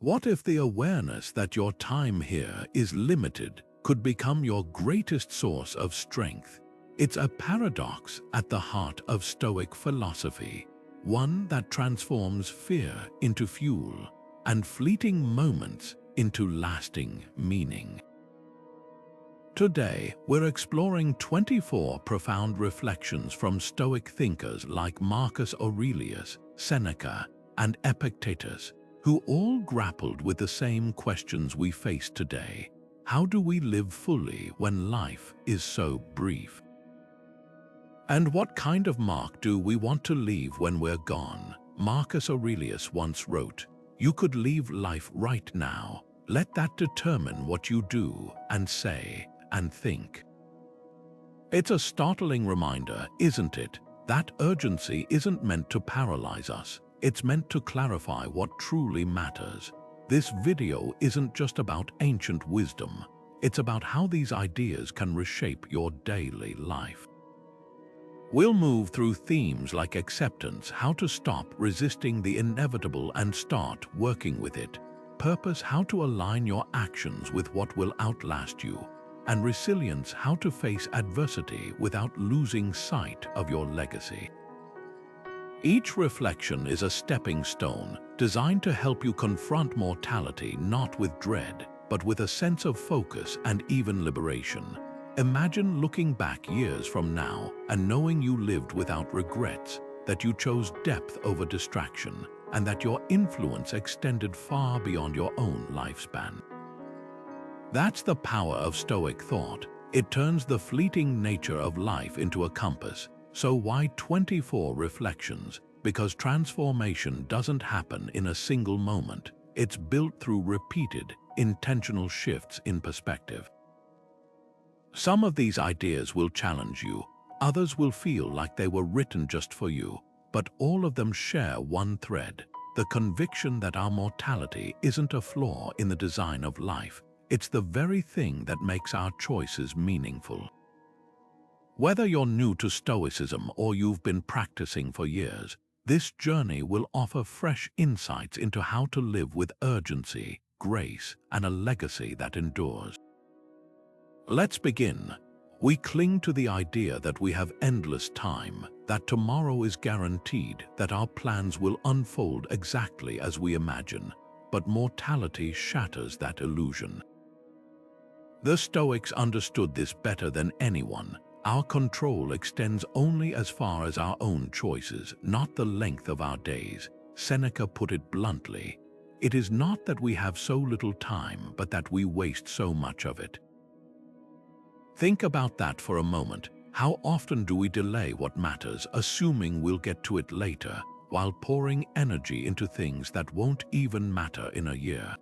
What if the awareness that your time here is limited could become your greatest source of strength? It's a paradox at the heart of Stoic philosophy, one that transforms fear into fuel and fleeting moments into lasting meaning. Today, we're exploring 24 profound reflections from Stoic thinkers like Marcus Aurelius, Seneca, and Epictetus, who all grappled with the same questions we face today. How do we live fully when life is so brief? And what kind of mark do we want to leave when we're gone? Marcus Aurelius once wrote, "You could leave life right now. Let that determine what you do and say and think." It's a startling reminder, isn't it? That urgency isn't meant to paralyze us. It's meant to clarify what truly matters. This video isn't just about ancient wisdom. It's about how these ideas can reshape your daily life. We'll move through themes like acceptance, how to stop resisting the inevitable and start working with it, purpose, how to align your actions with what will outlast you, and resilience, how to face adversity without losing sight of your legacy. Each reflection is a stepping stone designed to help you confront mortality not with dread, but with a sense of focus and even liberation. Imagine looking back years from now and knowing you lived without regrets, that you chose depth over distraction, and that your influence extended far beyond your own lifespan. That's the power of Stoic thought. It turns the fleeting nature of life into a compass. So why 24 reflections? Because transformation doesn't happen in a single moment. It's built through repeated, intentional shifts in perspective. Some of these ideas will challenge you, others will feel like they were written just for you, but all of them share one thread: the conviction that our mortality isn't a flaw in the design of life. It's the very thing that makes our choices meaningful. Whether you're new to Stoicism or you've been practicing for years, this journey will offer fresh insights into how to live with urgency, grace, and a legacy that endures. Let's begin. We cling to the idea that we have endless time, that tomorrow is guaranteed, that our plans will unfold exactly as we imagine, but mortality shatters that illusion. The Stoics understood this better than anyone. Our control extends only as far as our own choices, not the length of our days. Seneca put it bluntly, "It is not that we have so little time, but that we waste so much of it." Think about that for a moment. How often do we delay what matters, assuming we'll get to it later, while pouring energy into things that won't even matter in a year?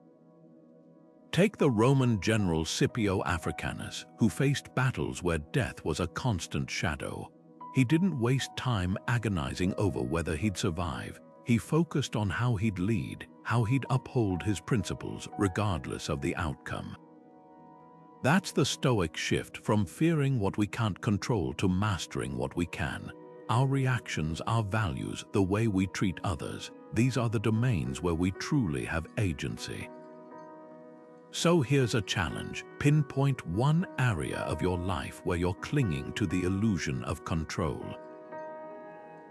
Take the Roman general Scipio Africanus, who faced battles where death was a constant shadow. He didn't waste time agonizing over whether he'd survive. He focused on how he'd lead, how he'd uphold his principles regardless of the outcome. That's the Stoic shift from fearing what we can't control to mastering what we can. Our reactions, our values, the way we treat others, these are the domains where we truly have agency. So here's a challenge. Pinpoint one area of your life where you're clinging to the illusion of control.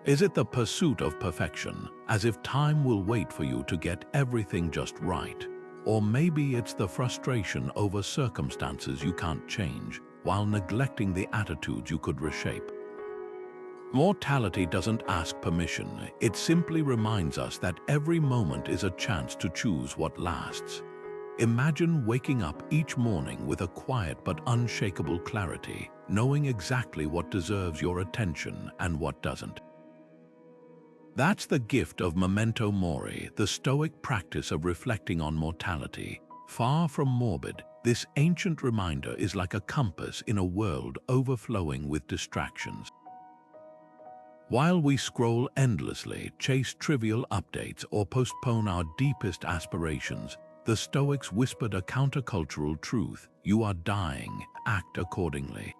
Is it the pursuit of perfection, as if time will wait for you to get everything just right? Or maybe it's the frustration over circumstances you can't change, while neglecting the attitudes you could reshape. Mortality doesn't ask permission. It simply reminds us that every moment is a chance to choose what lasts. Imagine waking up each morning with a quiet but unshakable clarity, knowing exactly what deserves your attention and what doesn't. That's the gift of Memento Mori, the Stoic practice of reflecting on mortality. Far from morbid, this ancient reminder is like a compass in a world overflowing with distractions. While we scroll endlessly, chase trivial updates, or postpone our deepest aspirations, the Stoics whispered a countercultural truth: you are dying, act accordingly.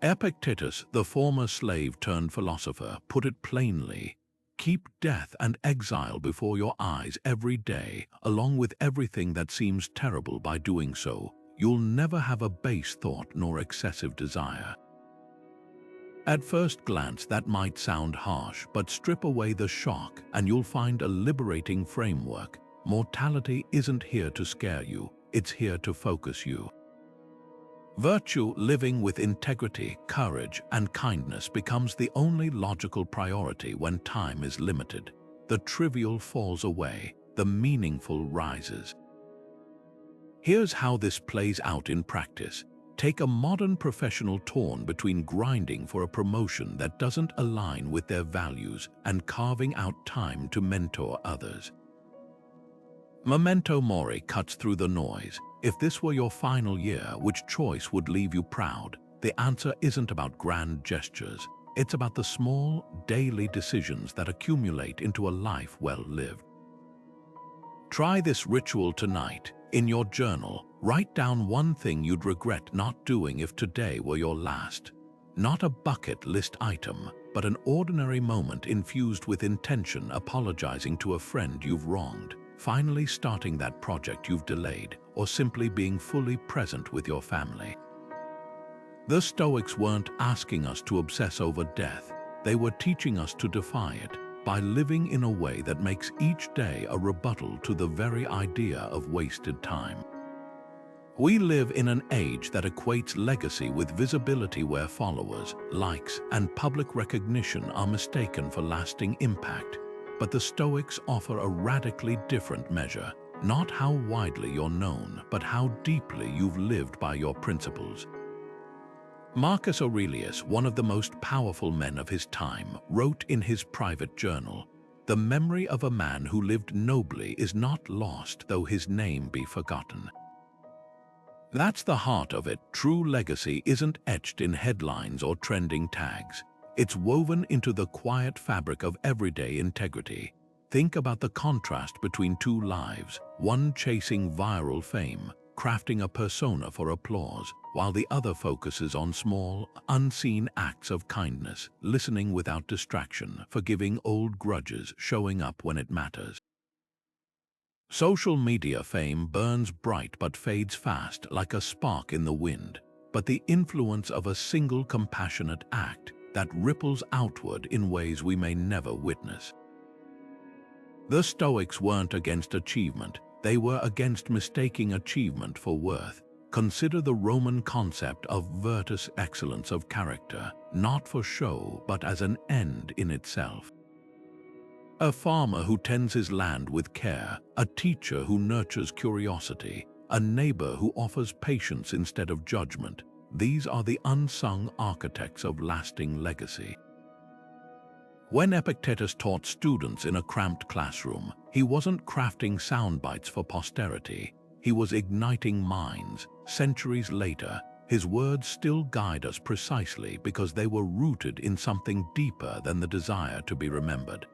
Epictetus, the former slave turned philosopher, put it plainly: Keep death and exile before your eyes every day, along with everything that seems terrible. By doing so, you'll never have a base thought nor excessive desire. At first glance, that might sound harsh, but strip away the shock and you'll find a liberating framework. Mortality isn't here to scare you, it's here to focus you. Virtue, living with integrity, courage, and kindness becomes the only logical priority when time is limited. The trivial falls away, the meaningful rises. Here's how this plays out in practice. Take a modern professional torn between grinding for a promotion that doesn't align with their values and carving out time to mentor others. Memento Mori cuts through the noise. If this were your final year, which choice would leave you proud? The answer isn't about grand gestures. It's about the small, daily decisions that accumulate into a life well lived. Try this ritual tonight. In your journal, write down one thing you'd regret not doing if today were your last. Not a bucket list item, but an ordinary moment infused with intention, apologizing to a friend you've wronged, finally starting that project you've delayed, or simply being fully present with your family. The Stoics weren't asking us to obsess over death. They were teaching us to defy it by living in a way that makes each day a rebuttal to the very idea of wasted time. We live in an age that equates legacy with visibility, where followers, likes, and public recognition are mistaken for lasting impact. But the Stoics offer a radically different measure, not how widely you're known, but how deeply you've lived by your principles. Marcus Aurelius, one of the most powerful men of his time, wrote in his private journal, "The memory of a man who lived nobly is not lost, though his name be forgotten." That's the heart of it. True legacy isn't etched in headlines or trending tags. It's woven into the quiet fabric of everyday integrity. Think about the contrast between two lives, one chasing viral fame, crafting a persona for applause, while the other focuses on small, unseen acts of kindness, listening without distraction, forgiving old grudges, showing up when it matters. Social media fame burns bright but fades fast, like a spark in the wind, but the influence of a single compassionate act that ripples outward in ways we may never witness. The Stoics weren't against achievement, they were against mistaking achievement for worth. Consider the Roman concept of virtus, excellence of character, not for show but as an end in itself. A farmer who tends his land with care, a teacher who nurtures curiosity, a neighbor who offers patience instead of judgment. These are the unsung architects of lasting legacy. When Epictetus taught students in a cramped classroom, he wasn't crafting sound bites for posterity. He was igniting minds. Centuries later, his words still guide us precisely because they were rooted in something deeper than the desire to be remembered.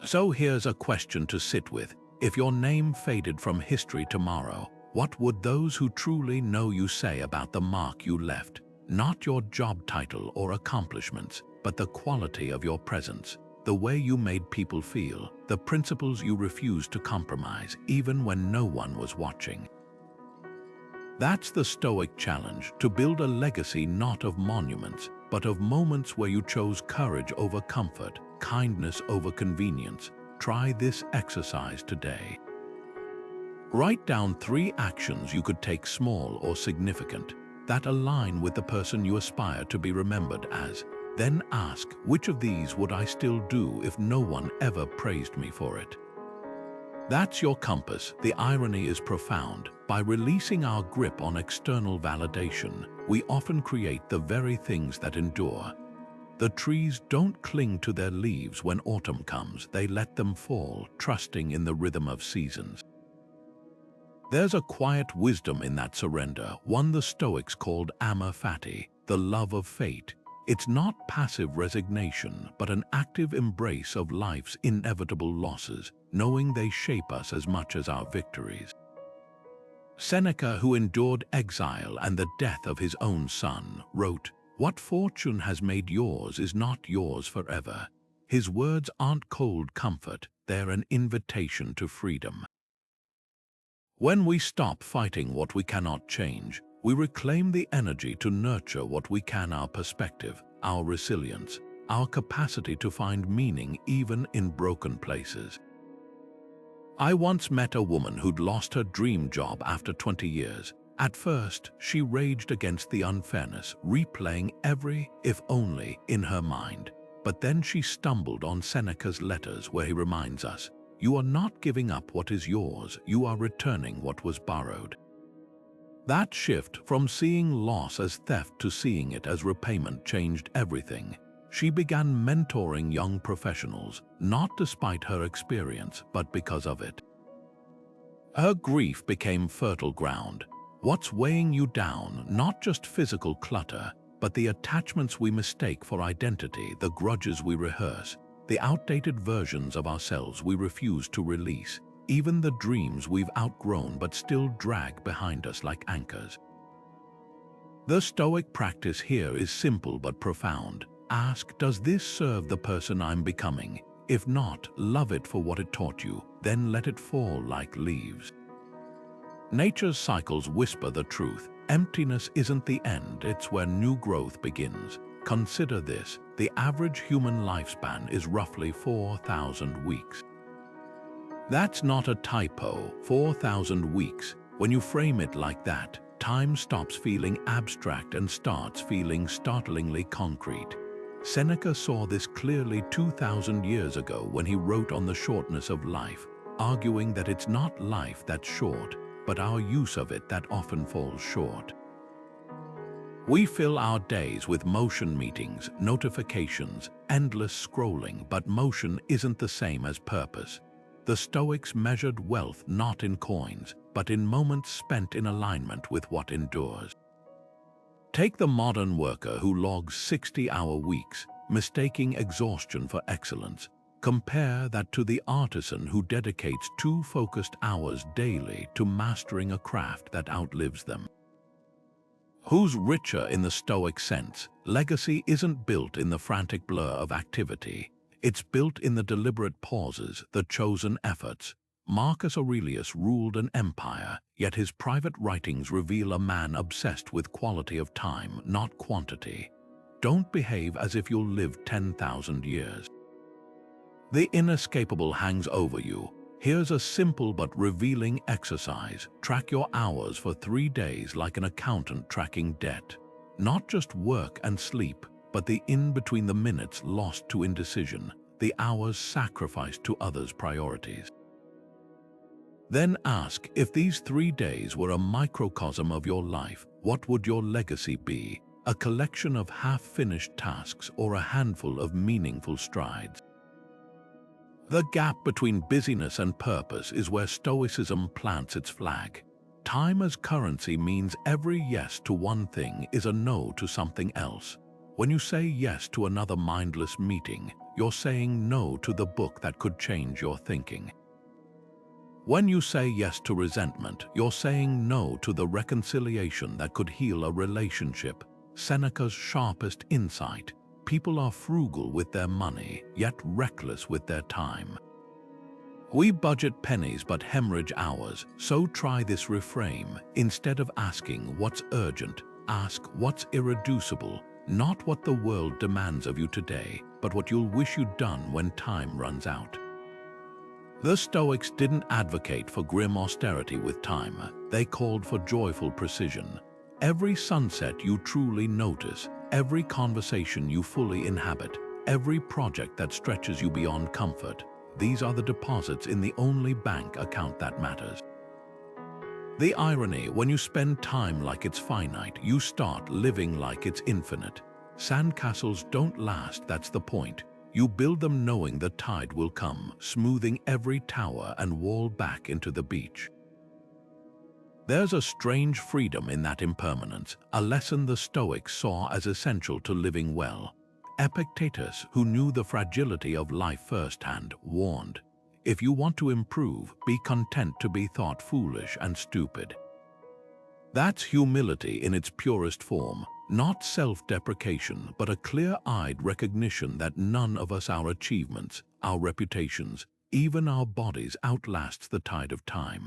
So here's a question to sit with. If your name faded from history tomorrow, what would those who truly know you say about the mark you left? Not your job title or accomplishments, but the quality of your presence, the way you made people feel, the principles you refused to compromise, even when no one was watching. That's the Stoic challenge, to build a legacy not of monuments, but of moments where you chose courage over comfort, kindness over convenience. Try this exercise today. Write down 3 actions you could take, small or significant, that align with the person you aspire to be remembered as. Then ask, which of these would I still do if no one ever praised me for it? That's your compass. The irony is profound. By releasing our grip on external validation, we often create the very things that endure. The trees don't cling to their leaves when autumn comes, they let them fall, trusting in the rhythm of seasons. There's a quiet wisdom in that surrender, one the Stoics called amor fati, the love of fate. It's not passive resignation, but an active embrace of life's inevitable losses, knowing they shape us as much as our victories. Seneca, who endured exile and the death of his own son, wrote, "What fortune has made yours is not yours forever." His words aren't cold comfort, they're an invitation to freedom. When we stop fighting what we cannot change, we reclaim the energy to nurture what we can: our perspective, our resilience, our capacity to find meaning even in broken places. I once met a woman who'd lost her dream job after 20 years. At first, she raged against the unfairness, replaying every "if only" in her mind. But then she stumbled on Seneca's letters, where he reminds us, "You are not giving up what is yours, you are returning what was borrowed." That shift from seeing loss as theft to seeing it as repayment changed everything. She began mentoring young professionals, not despite her experience, but because of it. Her grief became fertile ground. What's weighing you down? Not just physical clutter, but the attachments we mistake for identity, the grudges we rehearse, the outdated versions of ourselves we refuse to release, even the dreams we've outgrown but still drag behind us like anchors. The Stoic practice here is simple but profound. Ask, does this serve the person I'm becoming? If not, love it for what it taught you, then let it fall like leaves. Nature's cycles whisper the truth. Emptiness isn't the end, it's where new growth begins. Consider this: the average human lifespan is roughly 4,000 weeks. That's not a typo, 4,000 weeks. When you frame it like that, time stops feeling abstract and starts feeling startlingly concrete. Seneca saw this clearly 2,000 years ago when he wrote on the shortness of life, arguing that it's not life that's short, but our use of it that often falls short. We fill our days with motion, meetings, notifications, endless scrolling, but motion isn't the same as purpose. The Stoics measured wealth not in coins, but in moments spent in alignment with what endures. Take the modern worker who logs 60-hour weeks, mistaking exhaustion for excellence. Compare that to the artisan who dedicates 2 focused hours daily to mastering a craft that outlives them. Who's richer in the Stoic sense? Legacy isn't built in the frantic blur of activity. It's built in the deliberate pauses, the chosen efforts. Marcus Aurelius ruled an empire, yet his private writings reveal a man obsessed with quality of time, not quantity. Don't behave as if you'll live 10,000 years. The inescapable hangs over you. Here's a simple but revealing exercise. Track your hours for 3 days like an accountant tracking debt. Not just work and sleep, but the in-between, the minutes lost to indecision, the hours sacrificed to others' priorities. Then ask, if these 3 days were a microcosm of your life, what would your legacy be? A collection of half-finished tasks or a handful of meaningful strides? The gap between busyness and purpose is where Stoicism plants its flag. Time as currency means every yes to one thing is a no to something else. When you say yes to another mindless meeting, you're saying no to the book that could change your thinking. When you say yes to resentment, you're saying no to the reconciliation that could heal a relationship. Seneca's sharpest insight: people are frugal with their money, yet reckless with their time. We budget pennies but hemorrhage hours, so try this reframe. Instead of asking what's urgent, ask what's irreducible. Not what the world demands of you today, but what you'll wish you'd done when time runs out. The Stoics didn't advocate for grim austerity with time. They called for joyful precision. Every sunset you truly notice, every conversation you fully inhabit, every project that stretches you beyond comfort, these are the deposits in the only bank account that matters. The irony: when you spend time like it's finite, you start living like it's infinite. Sandcastles don't last, that's the point. You build them knowing the tide will come, smoothing every tower and wall back into the beach. There's a strange freedom in that impermanence, a lesson the Stoics saw as essential to living well. Epictetus, who knew the fragility of life firsthand, warned, "If you want to improve, be content to be thought foolish and stupid." That's humility in its purest form, Not self-deprecation, but a clear-eyed recognition that none of us, our achievements, our reputations, even our bodies outlasts the tide of time.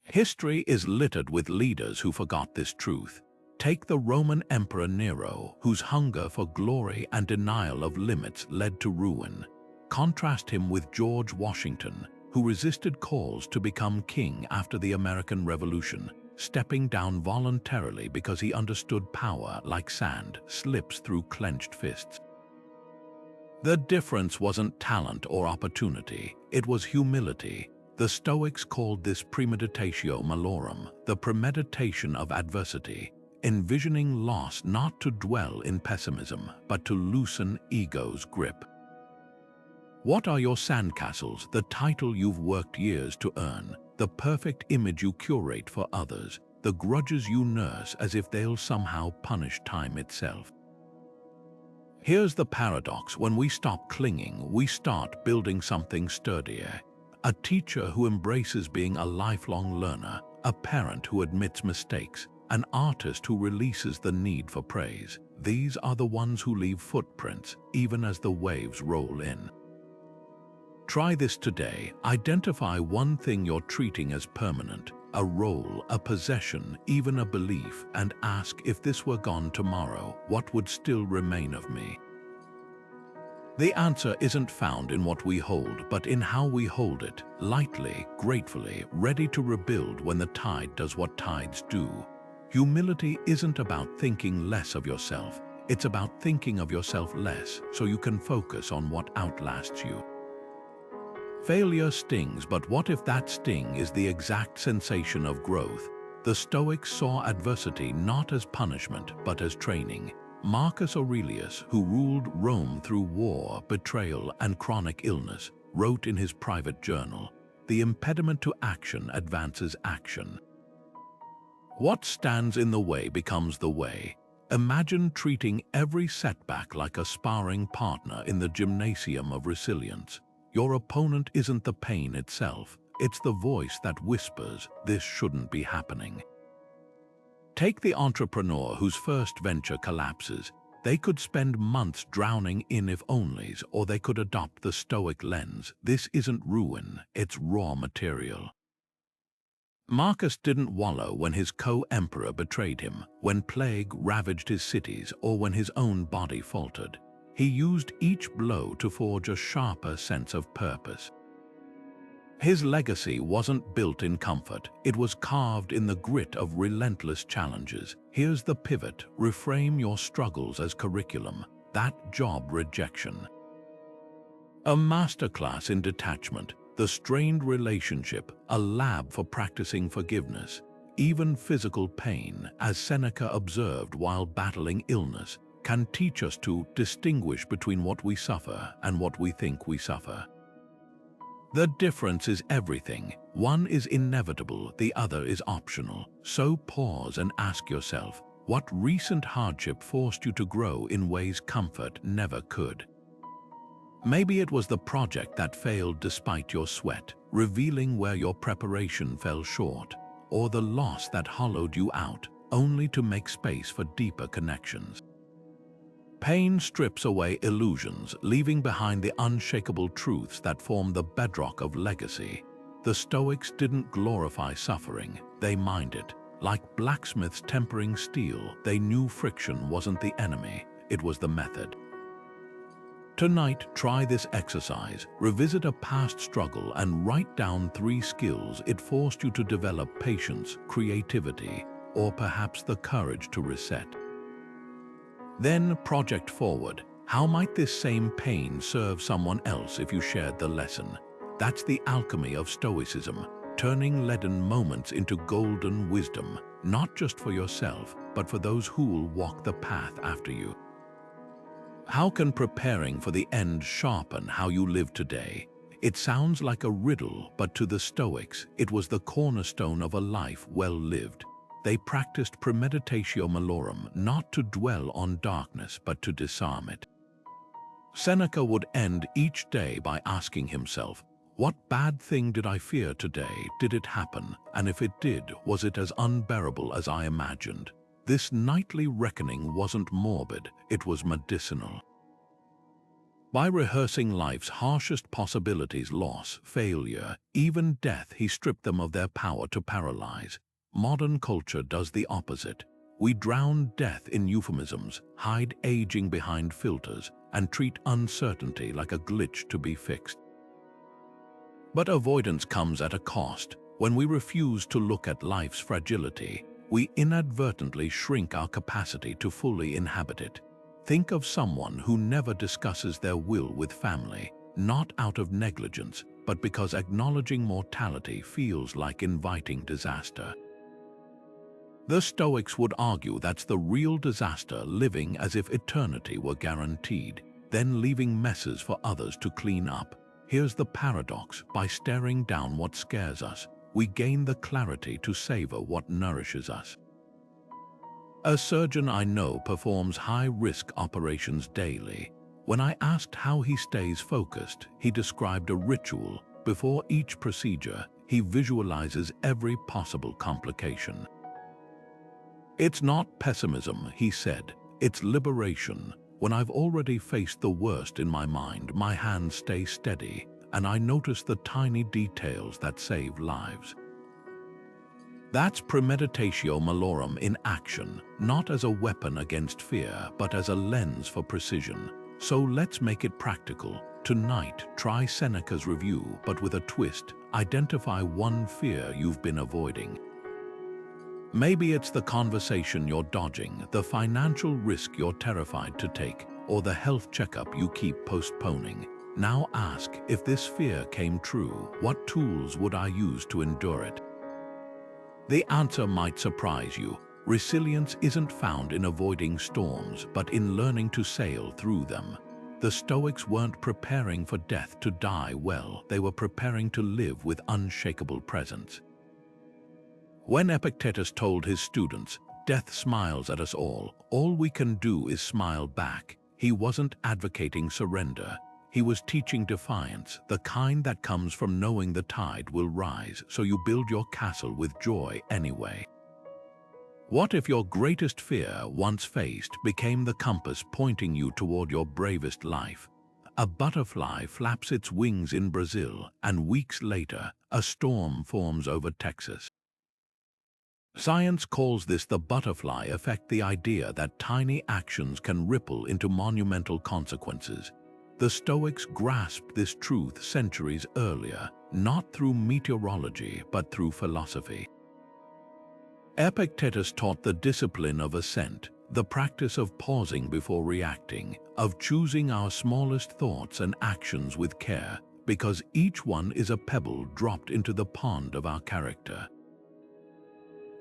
History is littered with leaders who forgot this truth. Take the Roman Emperor Nero, whose hunger for glory and denial of limits led to ruin. Contrast him with George Washington, who resisted calls to become king after the American Revolution, stepping down voluntarily because he understood power, like sand, slips through clenched fists. The difference wasn't talent or opportunity, it was humility. The Stoics called this premeditatio malorum, the premeditation of adversity, envisioning loss not to dwell in pessimism, but to loosen ego's grip. What are your sandcastles, the title you've worked years to earn, the perfect image you curate for others, the grudges you nurse as if they'll somehow punish time itself? Here's the paradox: when we stop clinging, we start building something sturdier. A teacher who embraces being a lifelong learner, a parent who admits mistakes, an artist who releases the need for praise. These are the ones who leave footprints, even as the waves roll in. Try this today. Identify one thing you're treating as permanent, a role, a possession, even a belief, and ask, if this were gone tomorrow, what would still remain of me? The answer isn't found in what we hold, but in how we hold it, lightly, gratefully, ready to rebuild when the tide does what tides do. Humility isn't about thinking less of yourself. It's about thinking of yourself less so you can focus on what outlasts you. Failure stings, but what if that sting is the exact sensation of growth? The Stoics saw adversity not as punishment, but as training. Marcus Aurelius, who ruled Rome through war, betrayal, and chronic illness, wrote in his private journal, "The impediment to action advances action." What stands in the way becomes the way. Imagine treating every setback like a sparring partner in the gymnasium of resilience. Your opponent isn't the pain itself, it's the voice that whispers, "This shouldn't be happening." Take the entrepreneur whose first venture collapses. They could spend months drowning in if-onlys, or they could adopt the Stoic lens. This isn't ruin, it's raw material. Marcus didn't wallow when his co-emperor betrayed him, when plague ravaged his cities, or when his own body faltered. He used each blow to forge a sharper sense of purpose. His legacy wasn't built in comfort, it was carved in the grit of relentless challenges. Here's the pivot: reframe your struggles as curriculum, that job rejection. A masterclass in detachment, the strained relationship, a lab for practicing forgiveness. Even physical pain, as Seneca observed while battling illness, can teach us to distinguish between what we suffer and what we think we suffer. The difference is everything. One is inevitable, the other is optional. So pause and ask yourself, what recent hardship forced you to grow in ways comfort never could? Maybe it was the project that failed despite your sweat, revealing where your preparation fell short, or the loss that hollowed you out, only to make space for deeper connections. Pain strips away illusions, leaving behind the unshakable truths that form the bedrock of legacy. The Stoics didn't glorify suffering, they mined it. Like blacksmiths tempering steel, they knew friction wasn't the enemy, it was the method. Tonight, try this exercise. Revisit a past struggle and write down 3 skills it forced you to develop: patience, creativity, or perhaps the courage to reset. Then project forward. How might this same pain serve someone else if you shared the lesson? That's the alchemy of Stoicism, turning leaden moments into golden wisdom, not just for yourself, but for those who'll walk the path after you. How can preparing for the end sharpen how you live today? It sounds like a riddle, but to the Stoics, it was the cornerstone of a life well lived. They practiced premeditatio malorum, not to dwell on darkness, but to disarm it. Seneca would end each day by asking himself, what bad thing did I fear today? Did it happen? And if it did, was it as unbearable as I imagined? This nightly reckoning wasn't morbid, it was medicinal. By rehearsing life's harshest possibilities, loss, failure, even death, he stripped them of their power to paralyze. Modern culture does the opposite. We drown death in euphemisms, hide aging behind filters, and treat uncertainty like a glitch to be fixed. But avoidance comes at a cost. When we refuse to look at life's fragility, we inadvertently shrink our capacity to fully inhabit it. Think of someone who never discusses their will with family, not out of negligence, but because acknowledging mortality feels like inviting disaster. The Stoics would argue that's the real disaster, living as if eternity were guaranteed, then leaving messes for others to clean up. Here's the paradox: by staring down what scares us, we gain the clarity to savor what nourishes us. A surgeon I know performs high-risk operations daily. When I asked how he stays focused, he described a ritual. Before each procedure, he visualizes every possible complication. It's not pessimism, he said, it's liberation. When I've already faced the worst in my mind, my hands stay steady, and I notice the tiny details that save lives. That's premeditatio malorum in action, not as a weapon against fear, but as a lens for precision. So let's make it practical. Tonight, try Seneca's review, but with a twist. Identify one fear you've been avoiding. Maybe it's the conversation you're dodging, the financial risk you're terrified to take, or the health checkup you keep postponing. Now ask, if this fear came true, what tools would I use to endure it? The answer might surprise you. Resilience isn't found in avoiding storms, but in learning to sail through them. The Stoics weren't preparing for death to die well, they were preparing to live with unshakable presence. When Epictetus told his students, "Death smiles at us all we can do is smile back," he wasn't advocating surrender. He was teaching defiance, the kind that comes from knowing the tide will rise, so you build your castle with joy anyway. What if your greatest fear, once faced, became the compass pointing you toward your bravest life? A butterfly flaps its wings in Brazil, and weeks later, a storm forms over Texas. Science calls this the butterfly effect, the idea that tiny actions can ripple into monumental consequences. The Stoics grasped this truth centuries earlier, not through meteorology but through philosophy. Epictetus taught the discipline of assent, the practice of pausing before reacting, of choosing our smallest thoughts and actions with care, because each one is a pebble dropped into the pond of our character.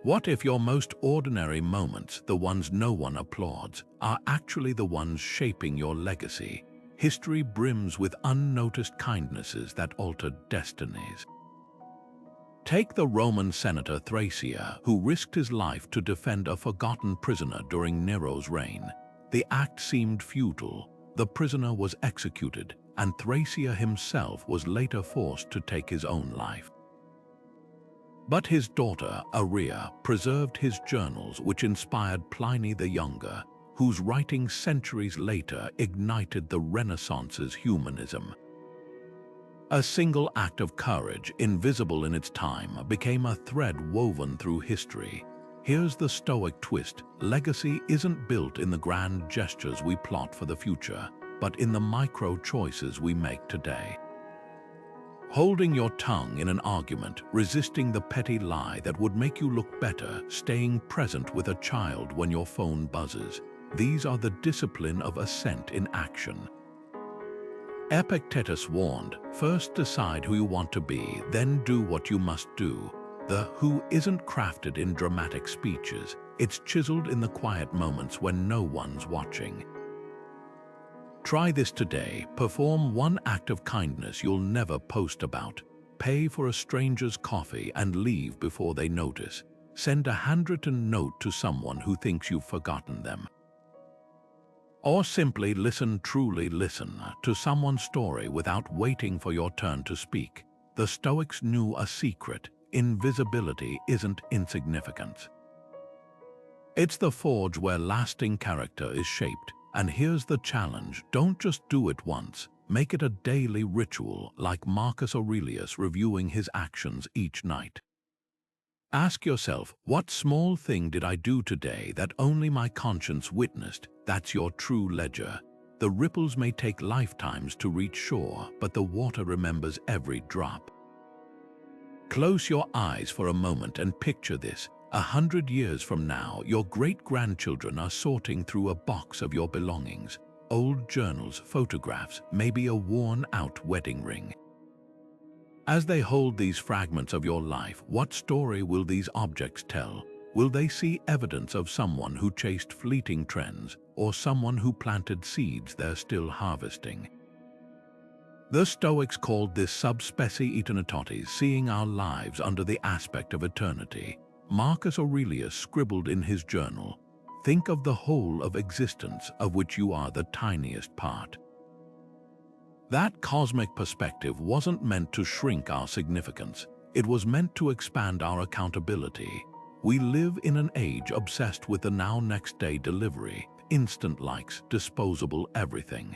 What if your most ordinary moments, the ones no one applauds, are actually the ones shaping your legacy? History brims with unnoticed kindnesses that altered destinies. Take the Roman senator Thrasea, who risked his life to defend a forgotten prisoner during Nero's reign. The act seemed futile. The prisoner was executed, and Thrasea himself was later forced to take his own life. But his daughter, Aurea, preserved his journals, which inspired Pliny the Younger, whose writings centuries later ignited the Renaissance's humanism. A single act of courage, invisible in its time, became a thread woven through history. Here's the Stoic twist: legacy isn't built in the grand gestures we plot for the future, but in the micro choices we make today. Holding your tongue in an argument, resisting the petty lie that would make you look better, staying present with a child when your phone buzzes. These are the discipline of assent in action. Epictetus warned, first decide who you want to be, then do what you must do. The who isn't crafted in dramatic speeches, it's chiseled in the quiet moments when no one's watching. Try this today. Perform one act of kindness you'll never post about. Pay for a stranger's coffee and leave before they notice. Send a handwritten note to someone who thinks you've forgotten them. Or simply listen, truly listen, to someone's story without waiting for your turn to speak. The Stoics knew a secret: invisibility isn't insignificance. It's the forge where lasting character is shaped. And here's the challenge: don't just do it once. Make it a daily ritual, like Marcus Aurelius reviewing his actions each night. Ask yourself, what small thing did I do today that only my conscience witnessed? That's your true ledger. The ripples may take lifetimes to reach shore, but the water remembers every drop. Close your eyes for a moment and picture this. 100 years from now, your great-grandchildren are sorting through a box of your belongings. Old journals, photographs, maybe a worn-out wedding ring. As they hold these fragments of your life, what story will these objects tell? Will they see evidence of someone who chased fleeting trends, or someone who planted seeds they're still harvesting? The Stoics called this sub specie eternitatis, seeing our lives under the aspect of eternity. Marcus Aurelius scribbled in his journal, "Think of the whole of existence, of which you are the tiniest part." That cosmic perspective wasn't meant to shrink our significance. It was meant to expand our accountability. We live in an age obsessed with the now next day delivery, instant likes, disposable everything.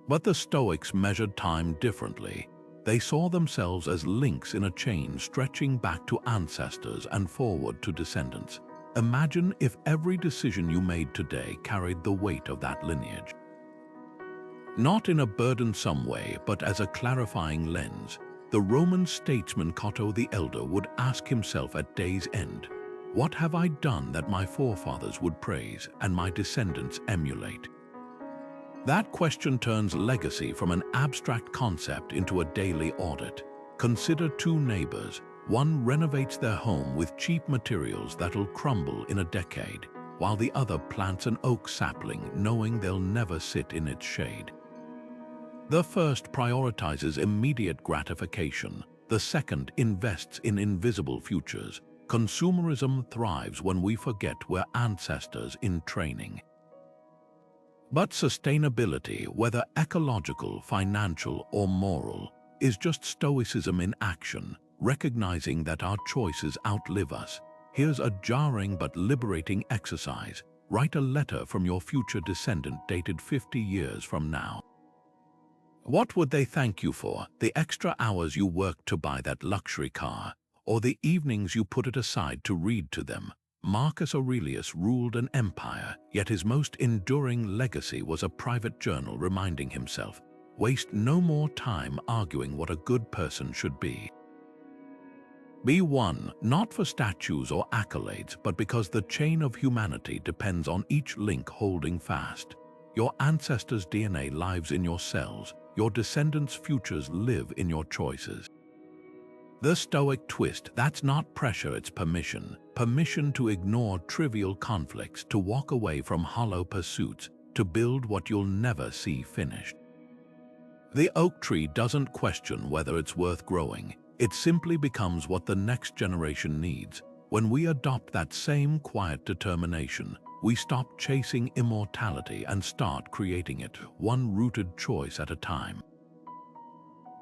But the Stoics measured time differently. They saw themselves as links in a chain stretching back to ancestors and forward to descendants. Imagine if every decision you made today carried the weight of that lineage. Not in a burdensome way, but as a clarifying lens. The Roman statesman Cato the Elder would ask himself at day's end, "What have I done that my forefathers would praise and my descendants emulate?" That question turns legacy from an abstract concept into a daily audit. Consider two neighbors. One renovates their home with cheap materials that'll crumble in a decade, while the other plants an oak sapling knowing they'll never sit in its shade. The first prioritizes immediate gratification. The second invests in invisible futures. Consumerism thrives when we forget we're ancestors in training. But sustainability, whether ecological, financial, or moral, is just Stoicism in action, recognizing that our choices outlive us. Here's a jarring but liberating exercise. Write a letter from your future descendant dated 50 years from now. What would they thank you for? The extra hours you worked to buy that luxury car, or the evenings you put it aside to read to them? Marcus Aurelius ruled an empire, yet his most enduring legacy was a private journal reminding himself, "Waste no more time arguing what a good person should be." Be one, not for statues or accolades, but because the chain of humanity depends on each link holding fast. Your ancestors' DNA lives in your cells. Your descendants' futures live in your choices. The Stoic twist: that's not pressure, it's permission. Permission to ignore trivial conflicts, to walk away from hollow pursuits, to build what you'll never see finished. The oak tree doesn't question whether it's worth growing. It simply becomes what the next generation needs. When we adopt that same quiet determination, we stop chasing immortality and start creating it, one rooted choice at a time.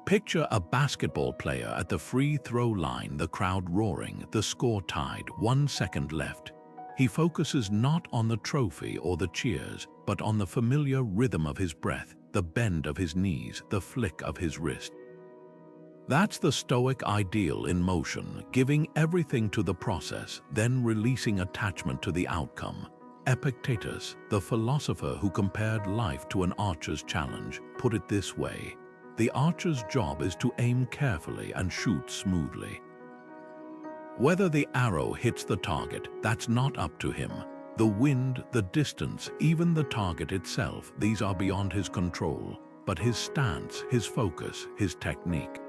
Picture a basketball player at the free throw line, the crowd roaring, the score tied, 1 second left. He focuses not on the trophy or the cheers, but on the familiar rhythm of his breath, the bend of his knees, the flick of his wrist. That's the Stoic ideal in motion, giving everything to the process, then releasing attachment to the outcome. Epictetus, the philosopher who compared life to an archer's challenge, put it this way: the archer's job is to aim carefully and shoot smoothly. Whether the arrow hits the target, that's not up to him. The wind, the distance, even the target itself, these are beyond his control. But his stance, his focus, his technique,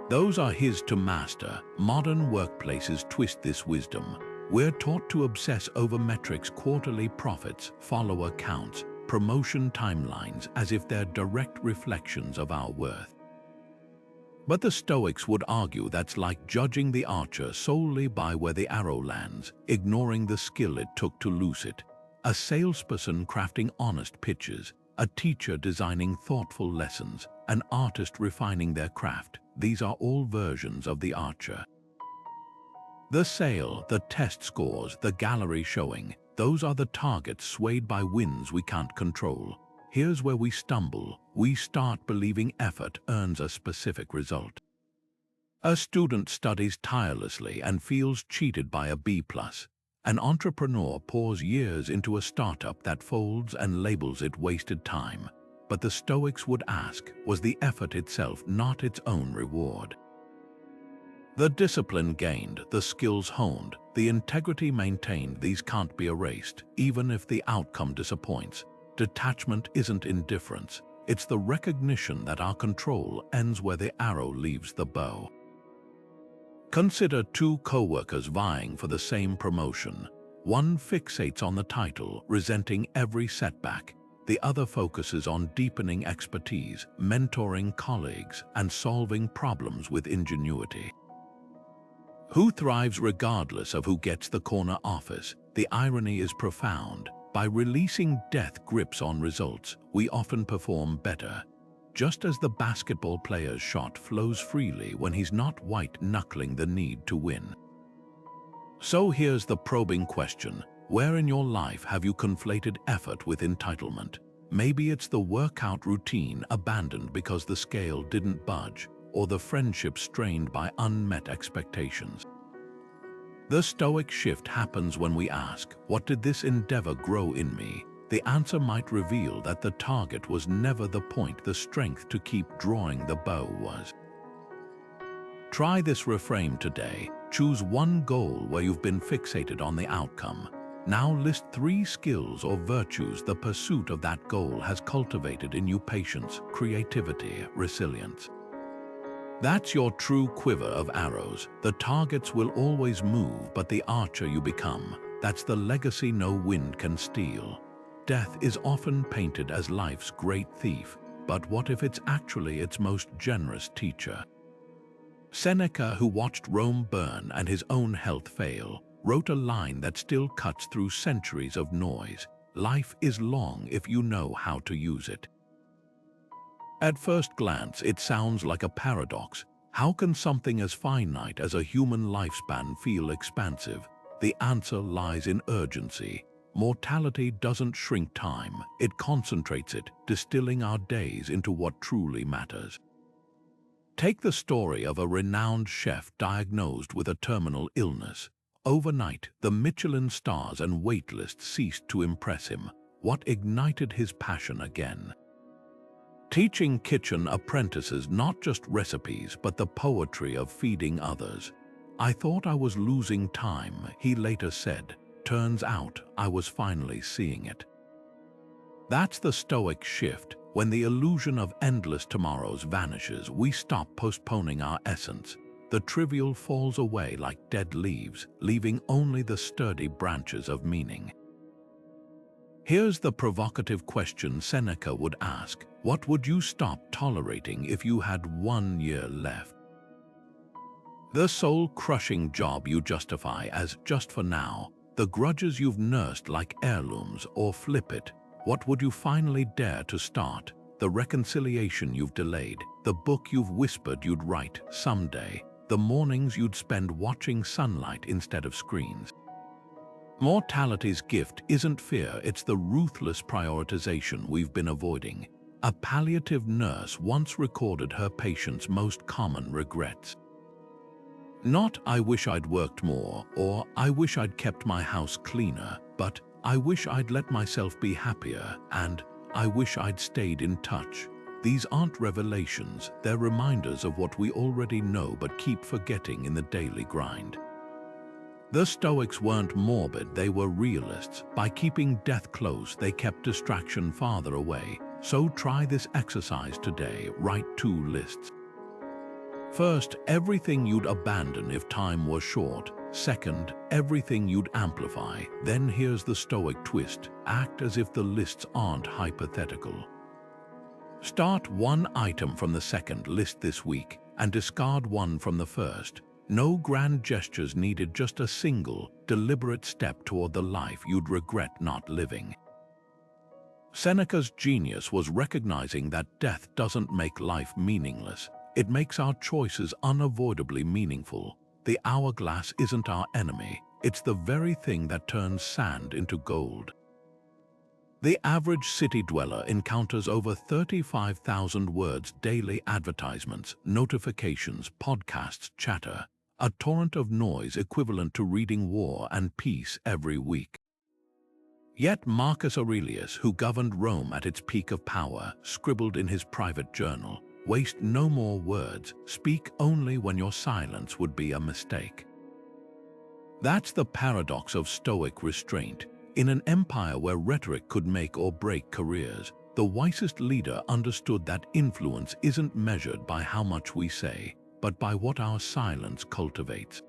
those are his to master. Modern workplaces twist this wisdom. We're taught to obsess over metrics, quarterly profits, follower counts, promotion timelines, as if they're direct reflections of our worth. But the Stoics would argue that's like judging the archer solely by where the arrow lands, ignoring the skill it took to loose it. A salesperson crafting honest pitches, a teacher designing thoughtful lessons, an artist refining their craft. These are all versions of the archer. The sale, the test scores, the gallery showing, those are the targets swayed by winds we can't control. Here's where we stumble. We start believing effort earns a specific result. A student studies tirelessly and feels cheated by a B+. An entrepreneur pours years into a startup that folds and labels it wasted time. But the Stoics would ask, was the effort itself not its own reward? The discipline gained, the skills honed, the integrity maintained, these can't be erased, even if the outcome disappoints. Detachment isn't indifference. It's the recognition that our control ends where the arrow leaves the bow. Consider two co-workers vying for the same promotion. One fixates on the title, resenting every setback. The other focuses on deepening expertise, mentoring colleagues, and solving problems with ingenuity. Who thrives regardless of who gets the corner office? The irony is profound. By releasing death grips on results, we often perform better. Just as the basketball player's shot flows freely when he's not white-knuckling the need to win. So here's the probing question. Where in your life have you conflated effort with entitlement? Maybe it's the workout routine abandoned because the scale didn't budge, or the friendship strained by unmet expectations. The Stoic shift happens when we ask, what did this endeavor grow in me? The answer might reveal that the target was never the point, the strength to keep drawing the bow was. Try this reframe today. Choose one goal where you've been fixated on the outcome. Now list 3 skills or virtues the pursuit of that goal has cultivated in you: patience, creativity, resilience. That's your true quiver of arrows. The targets will always move, but the archer you become, that's the legacy no wind can steal. Death is often painted as life's great thief, but what if it's actually its most generous teacher? Seneca, who watched Rome burn and his own health fail, wrote a line that still cuts through centuries of noise. Life is long if you know how to use it. At first glance, it sounds like a paradox. How can something as finite as a human lifespan feel expansive? The answer lies in urgency. Mortality doesn't shrink time, it concentrates it, distilling our days into what truly matters. Take the story of a renowned chef diagnosed with a terminal illness. Overnight, the Michelin stars and waitlists ceased to impress him. What ignited his passion again? Teaching kitchen apprentices not just recipes, but the poetry of feeding others. I thought I was losing time, he later said. Turns out I was finally seeing it. That's the Stoic shift. When the illusion of endless tomorrows vanishes, we stop postponing our essence. The trivial falls away like dead leaves, leaving only the sturdy branches of meaning. Here's the provocative question Seneca would ask. What would you stop tolerating if you had 1 year left? The soul-crushing job you justify as just for now, the grudges you've nursed like heirlooms, or flip it. What would you finally dare to start? The reconciliation you've delayed, the book you've whispered you'd write someday, the mornings you'd spend watching sunlight instead of screens. Mortality's gift isn't fear, it's the ruthless prioritization we've been avoiding. A palliative nurse once recorded her patients' most common regrets. Not, I wish I'd worked more, or I wish I'd kept my house cleaner, but I wish I'd let myself be happier, and I wish I'd stayed in touch. These aren't revelations, they're reminders of what we already know but keep forgetting in the daily grind. The Stoics weren't morbid, they were realists. By keeping death close, they kept distraction farther away. So try this exercise today. Write 2 lists. First, everything you'd abandon if time was short. Second, everything you'd amplify. Then here's the Stoic twist. Act as if the lists aren't hypothetical. Start 1 item from the second list this week and discard 1 from the first. No grand gestures needed, just a single, deliberate step toward the life you'd regret not living. Seneca's genius was recognizing that death doesn't make life meaningless. It makes our choices unavoidably meaningful. the hourglass isn't our enemy, it's the very thing that turns sand into gold. The average city dweller encounters over 35,000 words daily: advertisements, notifications, podcasts, chatter, a torrent of noise equivalent to reading War and Peace every week. Yet Marcus Aurelius, who governed Rome at its peak of power, scribbled in his private journal, "Waste no more words, speak only when your silence would be a mistake." That's the paradox of Stoic restraint. In an empire where rhetoric could make or break careers, the wisest leader understood that influence isn't measured by how much we say, but by what our silence cultivates.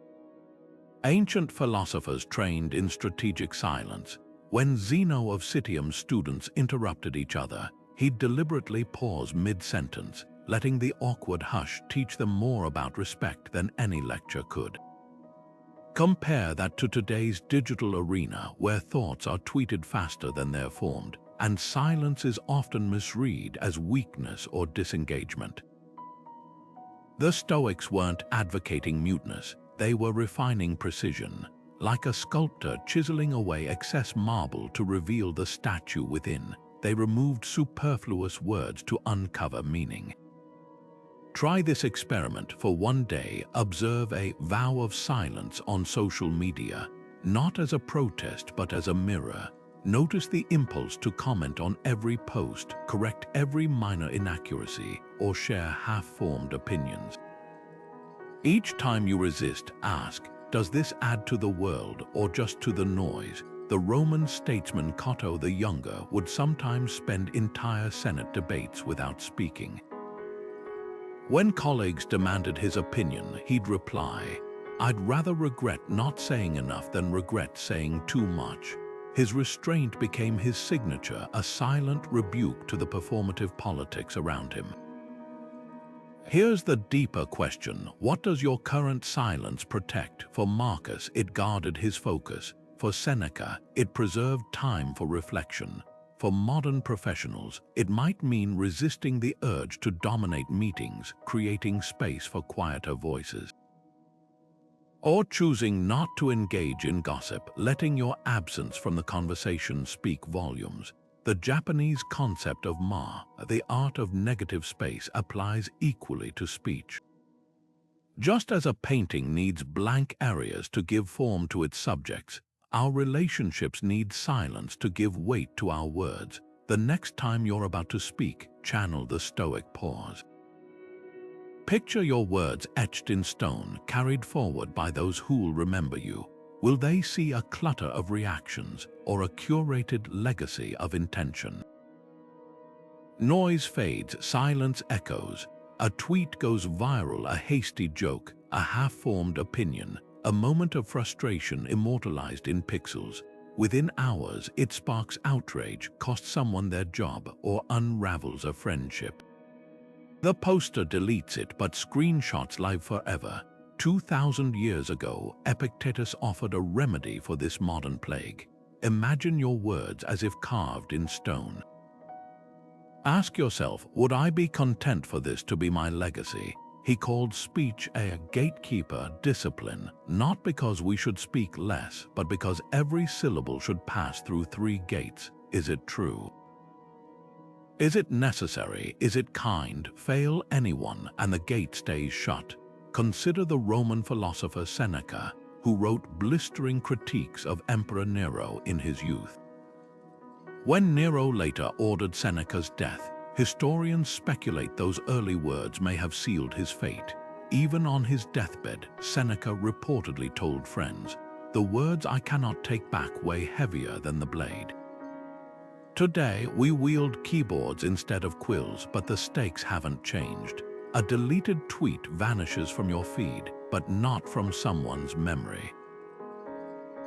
Ancient philosophers trained in strategic silence. When Zeno of Citium's students interrupted each other, he'd deliberately pause mid-sentence, letting the awkward hush teach them more about respect than any lecture could. Compare that to today's digital arena, where thoughts are tweeted faster than they're formed, and silence is often misread as weakness or disengagement. The Stoics weren't advocating muteness, they were refining precision, like a sculptor chiseling away excess marble to reveal the statue within. They removed superfluous words to uncover meaning. Try this experiment for one day. Observe a vow of silence on social media, not as a protest but as a mirror. Notice the impulse to comment on every post, correct every minor inaccuracy, or share half-formed opinions. Each time you resist, ask, does this add to the world or just to the noise? The Roman statesman Cato the Younger would sometimes spend entire Senate debates without speaking. When colleagues demanded his opinion, he'd reply, "I'd rather regret not saying enough than regret saying too much." His restraint became his signature, a silent rebuke to the performative politics around him. Here's the deeper question: what does your current silence protect? For Marcus, it guarded his focus. For Seneca, it preserved time for reflection. For modern professionals, it might mean resisting the urge to dominate meetings, creating space for quieter voices. Or choosing not to engage in gossip, letting your absence from the conversation speak volumes. The Japanese concept of ma, the art of negative space, applies equally to speech. Just as a painting needs blank areas to give form to its subjects, our relationships need silence to give weight to our words. The next time you're about to speak, channel the Stoic pause. Picture your words etched in stone, carried forward by those who'll remember you. Will they see a clutter of reactions or a curated legacy of intention? Noise fades, silence echoes. A tweet goes viral, a hasty joke, a half-formed opinion, a moment of frustration immortalized in pixels. Within hours, it sparks outrage, costs someone their job, or unravels a friendship. The poster deletes it, but screenshots live forever. 2,000 years ago, Epictetus offered a remedy for this modern plague. Imagine your words as if carved in stone. Ask yourself, would I be content for this to be my legacy? He called speech a gatekeeper discipline, not because we should speak less, but because every syllable should pass through 3 gates. Is it true? Is it necessary? Is it kind? Fail anyone, and the gate stays shut. Consider the Roman philosopher Seneca, who wrote blistering critiques of Emperor Nero in his youth. When Nero later ordered Seneca's death, historians speculate those early words may have sealed his fate. Even on his deathbed, Seneca reportedly told friends, "The words I cannot take back weigh heavier than the blade." Today, we wield keyboards instead of quills, but the stakes haven't changed. A deleted tweet vanishes from your feed, but not from someone's memory.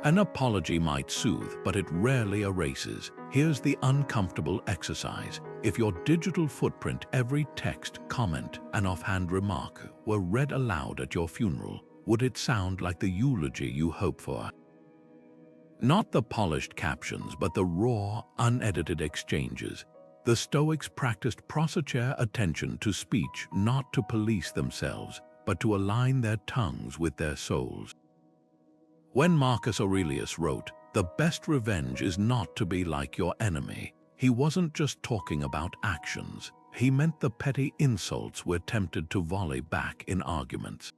An apology might soothe, but it rarely erases. Here's the uncomfortable exercise. If your digital footprint, every text, comment, and offhand remark were read aloud at your funeral, would it sound like the eulogy you hope for? Not the polished captions, but the raw, unedited exchanges. The Stoics practiced prosachair attention to speech, not to police themselves. but to align their tongues with their souls. When Marcus Aurelius wrote, "The best revenge is not to be like your enemy," he wasn't just talking about actions. He meant the petty insults we're tempted to volley back in arguments.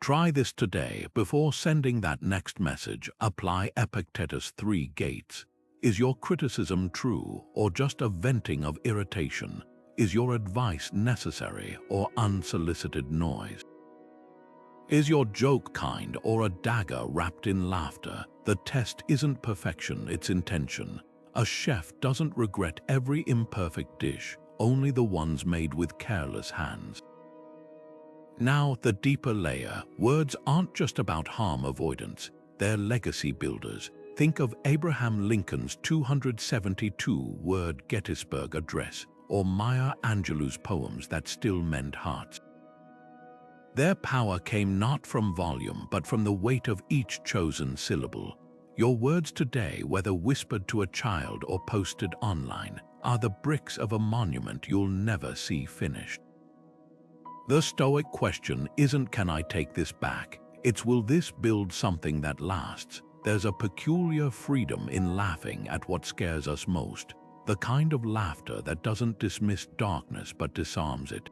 Try this today. Before sending that next message, apply Epictetus' 3 gates. Is your criticism true or just a venting of irritation? Is your advice necessary or unsolicited noise? Is your joke kind or a dagger wrapped in laughter? The test isn't perfection, it's intention. A chef doesn't regret every imperfect dish, only the ones made with careless hands. Now, the deeper layer. Words aren't just about harm avoidance, they're legacy builders. Think of Abraham Lincoln's 272-word Gettysburg Address, or Maya Angelou's poems that still mend hearts. Their power came not from volume, but from the weight of each chosen syllable. Your words today, whether whispered to a child or posted online, are the bricks of a monument you'll never see finished. The Stoic question isn't, "Can I take this back?" It's, "Will this build something that lasts?" There's a peculiar freedom in laughing at what scares us most, the kind of laughter that doesn't dismiss darkness but disarms it.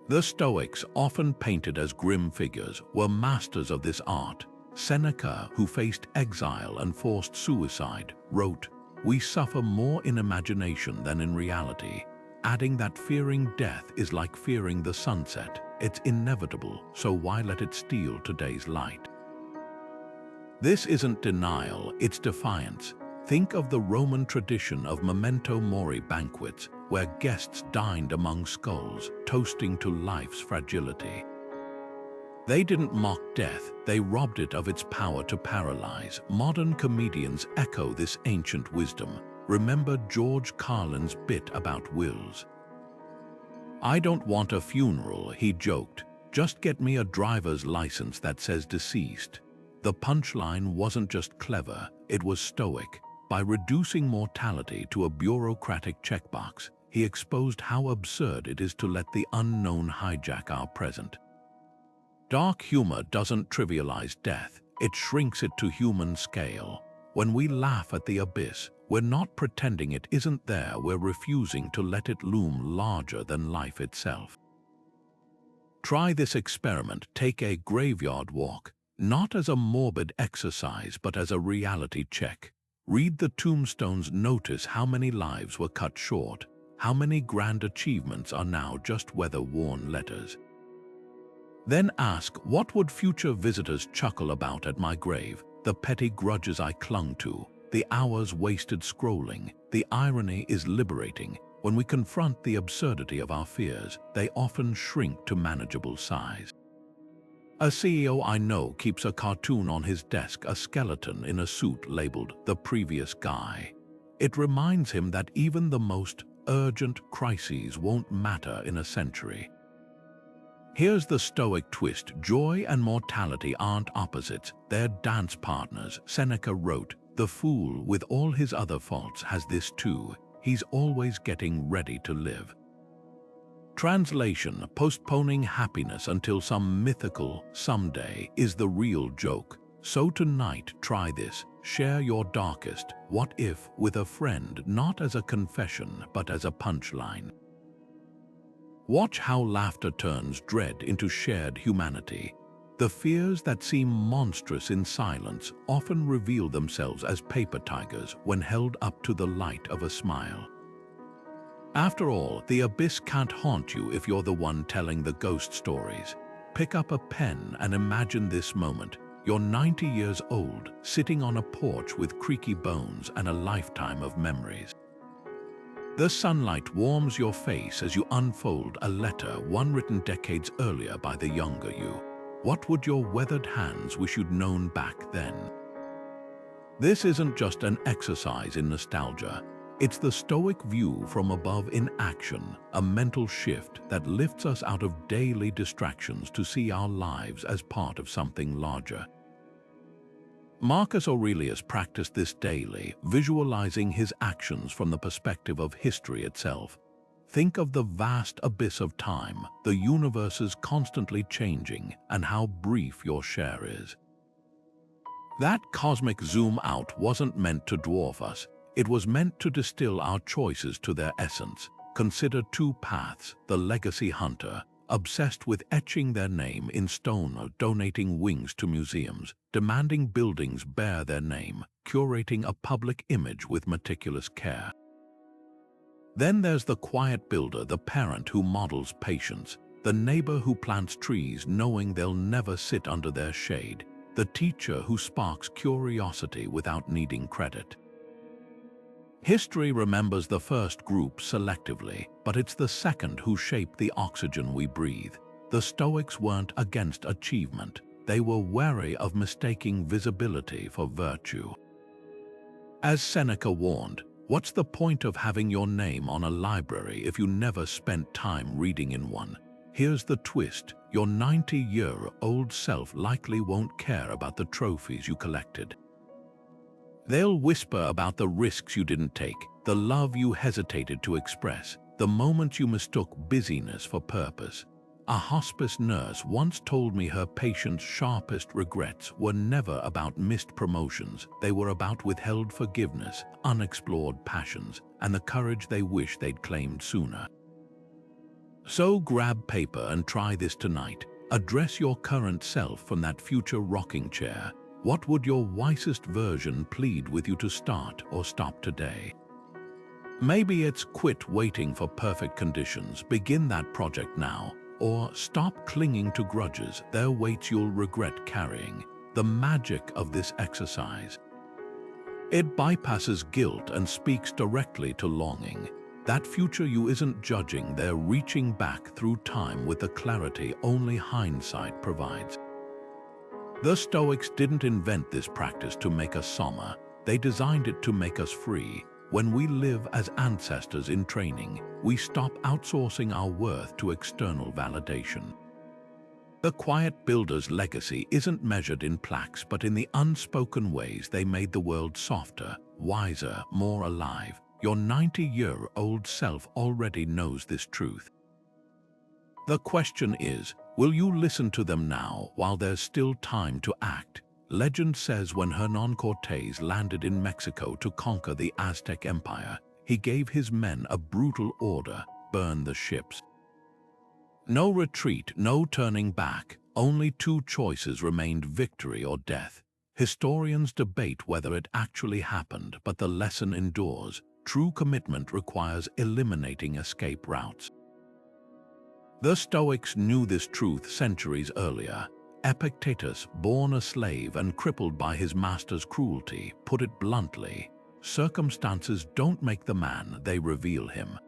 The Stoics, often painted as grim figures, were masters of this art. Seneca, who faced exile and forced suicide, wrote, "We suffer more in imagination than in reality," adding that fearing death is like fearing the sunset. It's inevitable, so why let it steal today's light? This isn't denial, it's defiance. Think of the Roman tradition of Memento Mori banquets, where guests dined among skulls, toasting to life's fragility. They didn't mock death, they robbed it of its power to paralyze. Modern comedians echo this ancient wisdom. Remember George Carlin's bit about wills. "I don't want a funeral," he joked. "Just get me a driver's license that says deceased." The punchline wasn't just clever, it was stoic. By reducing mortality to a bureaucratic checkbox, he exposed how absurd it is to let the unknown hijack our present. Dark humor doesn't trivialize death, it shrinks it to human scale. When we laugh at the abyss, we're not pretending it isn't there, we're refusing to let it loom larger than life itself. Try this experiment. Take a graveyard walk, not as a morbid exercise but as a reality check. Read the tombstones, notice how many lives were cut short, how many grand achievements are now just weather-worn letters. Then ask, what would future visitors chuckle about at my grave? The petty grudges I clung to, the hours wasted scrolling. The irony is liberating. When we confront the absurdity of our fears, they often shrink to manageable size. A CEO I know keeps a cartoon on his desk, a skeleton in a suit labeled "the previous guy." It reminds him that even the most urgent crises won't matter in a century. Here's the Stoic twist. Joy and mortality aren't opposites, they're dance partners. Seneca wrote, "The fool, with all his other faults, has this too: he's always getting ready to live." Translation: postponing happiness until some mythical someday is the real joke. So tonight, try this. Share your darkest "what if" with a friend, not as a confession, but as a punchline. Watch how laughter turns dread into shared humanity. The fears that seem monstrous in silence often reveal themselves as paper tigers when held up to the light of a smile. After all, the abyss can't haunt you if you're the one telling the ghost stories. Pick up a pen and imagine this moment. You're 90 years old, sitting on a porch with creaky bones and a lifetime of memories. The sunlight warms your face as you unfold a letter, one written decades earlier by the younger you. What would your weathered hands wish you'd known back then? This isn't just an exercise in nostalgia. It's the Stoic view from above in action, a mental shift that lifts us out of daily distractions to see our lives as part of something larger. Marcus Aurelius practiced this daily, visualizing his actions from the perspective of history itself. Think of the vast abyss of time, the universe is constantly changing, and how brief your share is. That cosmic zoom out wasn't meant to dwarf us, it was meant to distill our choices to their essence. Consider two paths: the legacy hunter, obsessed with etching their name in stone or donating wings to museums, demanding buildings bear their name, curating a public image with meticulous care. Then there's the quiet builder, the parent who models patience, the neighbor who plants trees knowing they'll never sit under their shade, the teacher who sparks curiosity without needing credit. History remembers the first group selectively, but it's the second who shaped the oxygen we breathe. The Stoics weren't against achievement, they were wary of mistaking visibility for virtue. As Seneca warned, what's the point of having your name on a library if you never spent time reading in one? Here's the twist: your 90-year-old self likely won't care about the trophies you collected. They'll whisper about the risks you didn't take, the love you hesitated to express, the moments you mistook busyness for purpose. A hospice nurse once told me her patients' sharpest regrets were never about missed promotions, they were about withheld forgiveness, unexplored passions, and the courage they wish they'd claimed sooner. So grab paper and try this tonight. Address your current self from that future rocking chair. What would your wisest version plead with you to start or stop today? Maybe it's quit waiting for perfect conditions, begin that project now, or stop clinging to grudges, they're weights you'll regret carrying. The magic of this exercise: it bypasses guilt and speaks directly to longing. That future you isn't judging, they're reaching back through time with the clarity only hindsight provides. The Stoics didn't invent this practice to make us soma, they designed it to make us free. When we live as ancestors in training, we stop outsourcing our worth to external validation. The quiet builder's legacy isn't measured in plaques but in the unspoken ways they made the world softer, wiser, more alive. Your 90-year-old self already knows this truth. The question is, will you listen to them now while there's still time to act? Legend says when Hernan Cortés landed in Mexico to conquer the Aztec Empire, he gave his men a brutal order: burn the ships. No retreat, no turning back, only two choices remained: victory or death. Historians debate whether it actually happened, but the lesson endures. True commitment requires eliminating escape routes. The Stoics knew this truth centuries earlier. Epictetus, born a slave and crippled by his master's cruelty, put it bluntly: circumstances don't make the man, they reveal him.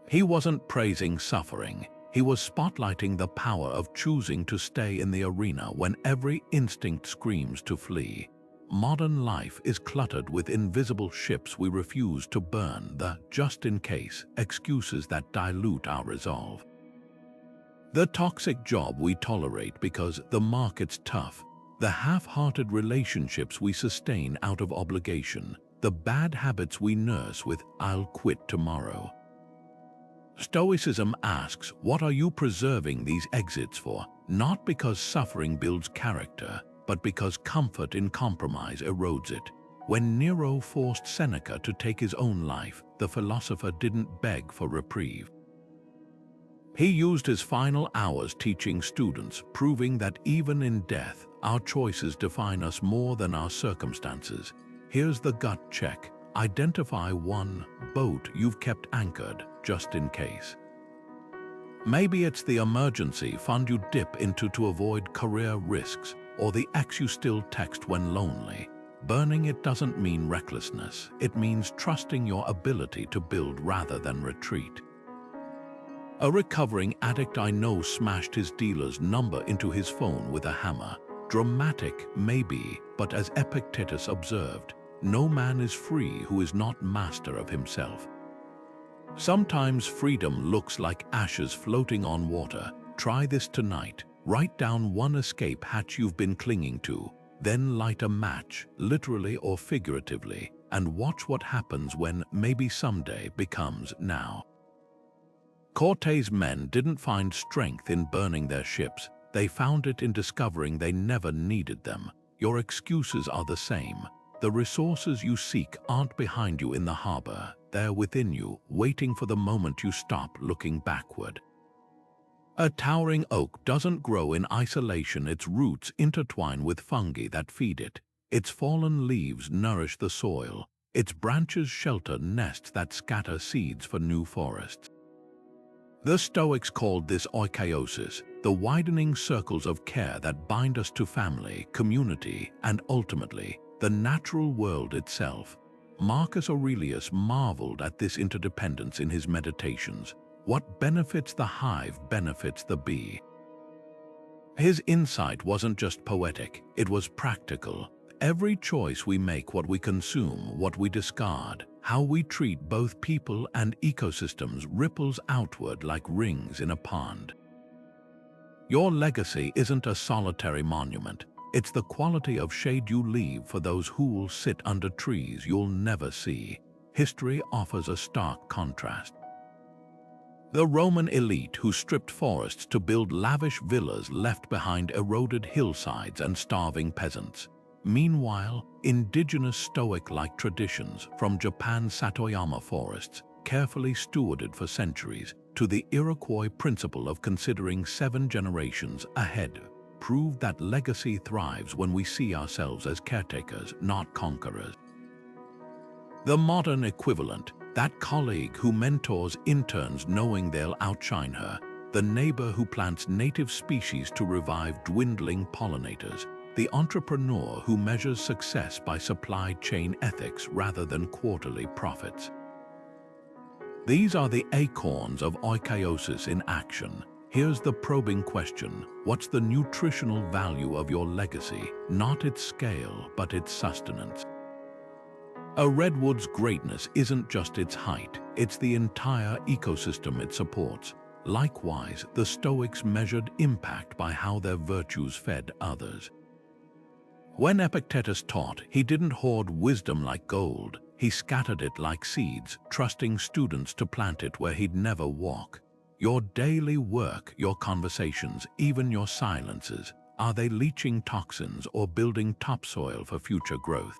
He wasn't praising suffering, he was spotlighting the power of choosing to stay in the arena when every instinct screams to flee. Modern life is cluttered with invisible ships we refuse to burn, the just-in-case excuses that dilute our resolve. The toxic job we tolerate because the market's tough, the half-hearted relationships we sustain out of obligation, the bad habits we nurse with "I'll quit tomorrow." Stoicism asks, what are you preserving these exits for? Not because suffering builds character, but because comfort in compromise erodes it. When Nero forced Seneca to take his own life, the philosopher didn't beg for reprieve. He used his final hours teaching students, proving that even in death, our choices define us more than our circumstances. Here's the gut check. Identify one boat you've kept anchored, just in case. Maybe it's the emergency fund you dip into to avoid career risks, or the ex you still text when lonely. Burning it doesn't mean recklessness, it means trusting your ability to build rather than retreat. A recovering addict I know smashed his dealer's number into his phone with a hammer. Dramatic, maybe, but as Epictetus observed, no man is free who is not master of himself. Sometimes freedom looks like ashes floating on water. Try this tonight. Write down one escape hatch you've been clinging to, then light a match, literally or figuratively, and watch what happens when maybe someday becomes now. Cortes' men didn't find strength in burning their ships. They found it in discovering they never needed them. Your excuses are the same. The resources you seek aren't behind you in the harbor. They're within you, waiting for the moment you stop looking backward. A towering oak doesn't grow in isolation. Its roots intertwine with fungi that feed it. Its fallen leaves nourish the soil. Its branches shelter nests that scatter seeds for new forests. The Stoics called this oikeiosis, the widening circles of care that bind us to family, community, and ultimately, the natural world itself. Marcus Aurelius marveled at this interdependence in his Meditations. What benefits the hive benefits the bee. His insight wasn't just poetic, it was practical. Every choice we make, what we consume, what we discard, how we treat both people and ecosystems ripples outward like rings in a pond. Your legacy isn't a solitary monument. It's the quality of shade you leave for those who'll sit under trees you'll never see. History offers a stark contrast. The Roman elite who stripped forests to build lavish villas left behind eroded hillsides and starving peasants. Meanwhile, indigenous Stoic-like traditions, from Japan's Satoyama forests, carefully stewarded for centuries, to the Iroquois principle of considering 7 generations ahead, proved that legacy thrives when we see ourselves as caretakers, not conquerors. The modern equivalent, that colleague who mentors interns knowing they'll outshine her, the neighbor who plants native species to revive dwindling pollinators, the entrepreneur who measures success by supply chain ethics rather than quarterly profits. These are the acorns of oikeiosis in action. Here's the probing question: what's the nutritional value of your legacy? Not its scale, but its sustenance. A redwood's greatness isn't just its height, it's the entire ecosystem it supports. Likewise, the Stoics measured impact by how their virtues fed others. When Epictetus taught, he didn't hoard wisdom like gold. He scattered it like seeds, trusting students to plant it where he'd never walk. Your daily work, your conversations, even your silences, are they leaching toxins or building topsoil for future growth?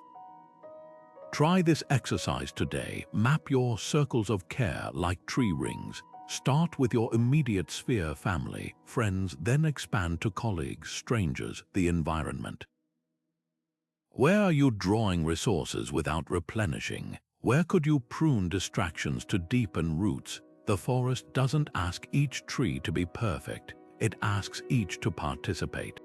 Try this exercise today. Map your circles of care like tree rings. Start with your immediate sphere, family, friends, then expand to colleagues, strangers, the environment. Where are you drawing resources without replenishing? Where could you prune distractions to deepen roots? The forest doesn't ask each tree to be perfect. It asks each to participate.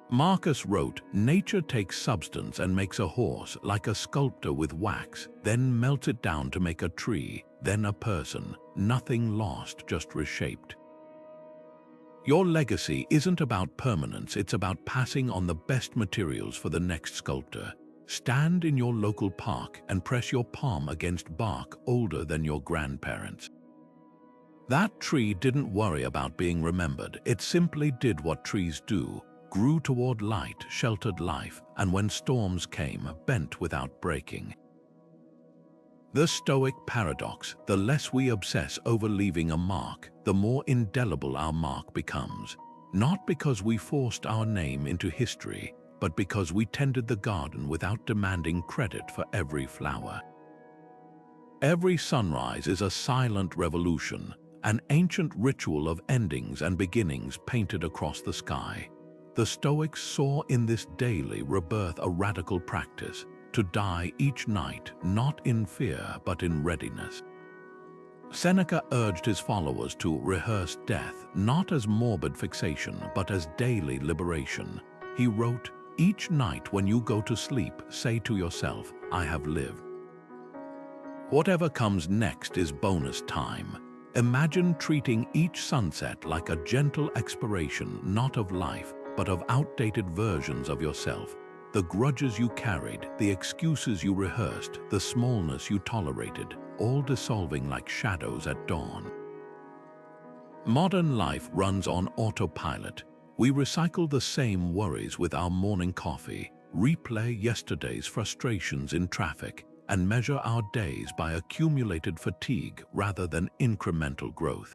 Marcus wrote, "Nature takes substance and makes a horse, like a sculptor with wax, then melts it down to make a tree, then a person. Nothing lost, just reshaped." Your legacy isn't about permanence, it's about passing on the best materials for the next sculptor. Stand in your local park and press your palm against bark older than your grandparents. That tree didn't worry about being remembered, it simply did what trees do, grew toward light, sheltered life, and when storms came, bent without breaking. The Stoic paradox: the less we obsess over leaving a mark, the more indelible our mark becomes. Not because we forced our name into history, but because we tended the garden without demanding credit for every flower. Every sunrise is a silent revolution, an ancient ritual of endings and beginnings painted across the sky. The Stoics saw in this daily rebirth a radical practice: to die each night, not in fear but in readiness. Seneca urged his followers to rehearse death, not as morbid fixation, but as daily liberation. He wrote, "Each night when you go to sleep, say to yourself, 'I have lived.' Whatever comes next is bonus time." Imagine treating each sunset like a gentle expiration, not of life, but of outdated versions of yourself. The grudges you carried, the excuses you rehearsed, the smallness you tolerated, all dissolving like shadows at dawn. Modern life runs on autopilot. We recycle the same worries with our morning coffee, replay yesterday's frustrations in traffic, and measure our days by accumulated fatigue rather than incremental growth.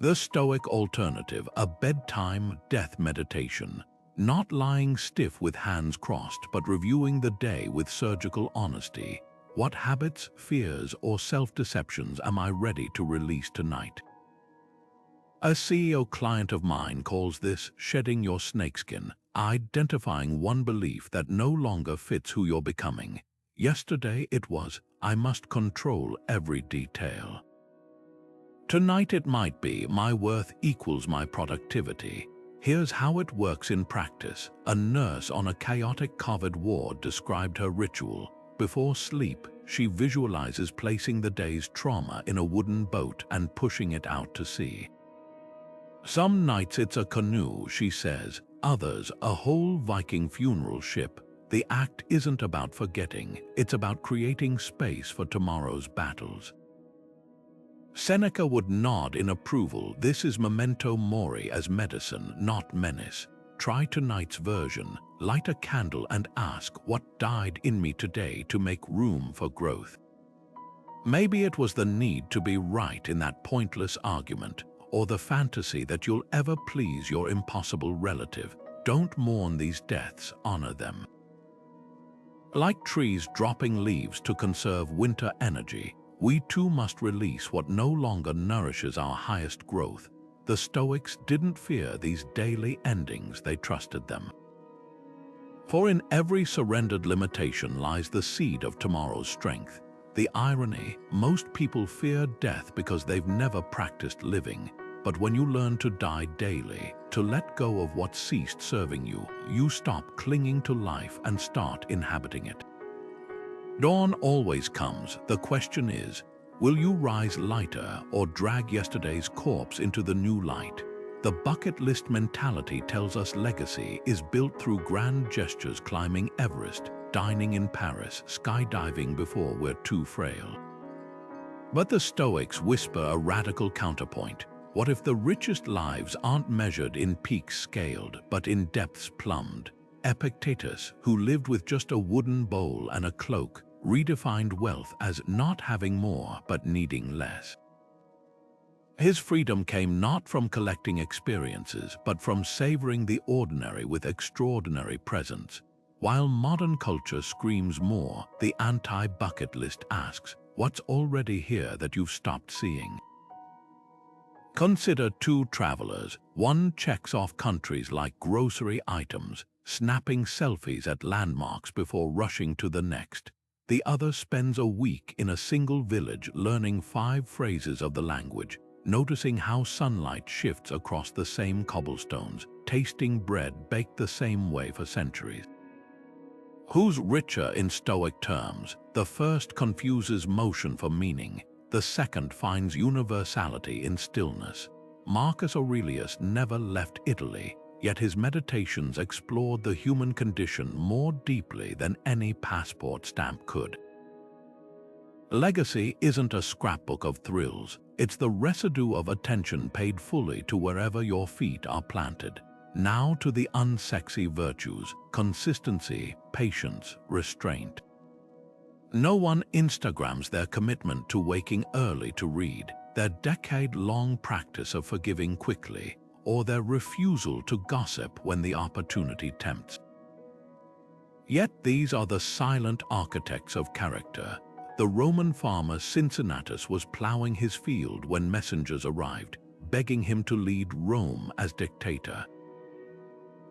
The Stoic alternative, a bedtime death meditation, not lying stiff with hands crossed but reviewing the day with surgical honesty. What habits, fears, or self-deceptions am I ready to release tonight? A CEO client of mine calls this shedding your snakeskin, identifying one belief that no longer fits who you're becoming. Yesterday it was, I must control every detail. Tonight it might be, my worth equals my productivity. Here's how it works in practice. A nurse on a chaotic COVID ward described her ritual. Before sleep, she visualizes placing the day's trauma in a wooden boat and pushing it out to sea. Some nights it's a canoe, she says, others a whole Viking funeral ship. The act isn't about forgetting, it's about creating space for tomorrow's battles. Seneca would nod in approval. This is Memento Mori as medicine, not menace. Try tonight's version. Light a candle and ask, what died in me today to make room for growth? Maybe it was the need to be right in that pointless argument, or the fantasy that you'll ever please your impossible relative. Don't mourn these deaths, honor them. Like trees dropping leaves to conserve winter energy, we too must release what no longer nourishes our highest growth. The Stoics didn't fear these daily endings, they trusted them. For in every surrendered limitation lies the seed of tomorrow's strength. The irony, most people fear death because they've never practiced living. But when you learn to die daily, to let go of what ceased serving you, you stop clinging to life and start inhabiting it. Dawn always comes. The question is, will you rise lighter or drag yesterday's corpse into the new light? The bucket list mentality tells us legacy is built through grand gestures, climbing Everest, dining in Paris, skydiving before we're too frail. But the Stoics whisper a radical counterpoint. What if the richest lives aren't measured in peaks scaled, but in depths plumbed? Epictetus, who lived with just a wooden bowl and a cloak, redefined wealth as not having more but needing less. His freedom came not from collecting experiences, but from savoring the ordinary with extraordinary presence. While modern culture screams more, the anti-bucket list asks, what's already here that you've stopped seeing? Consider two travelers. One checks off countries like grocery items, snapping selfies at landmarks before rushing to the next. The other spends a week in a single village learning 5 phrases of the language, noticing how sunlight shifts across the same cobblestones, tasting bread baked the same way for centuries. Who's richer in Stoic terms? The first confuses motion for meaning. The second finds universality in stillness. Marcus Aurelius never left Italy, yet his meditations explored the human condition more deeply than any passport stamp could. Legacy isn't a scrapbook of thrills, it's the residue of attention paid fully to wherever your feet are planted. Now to the unsexy virtues: consistency, patience, restraint. No one Instagrams their commitment to waking early to read, their decade-long practice of forgiving quickly, or their refusal to gossip when the opportunity tempts. Yet these are the silent architects of character. The Roman farmer Cincinnatus was plowing his field when messengers arrived, begging him to lead Rome as dictator.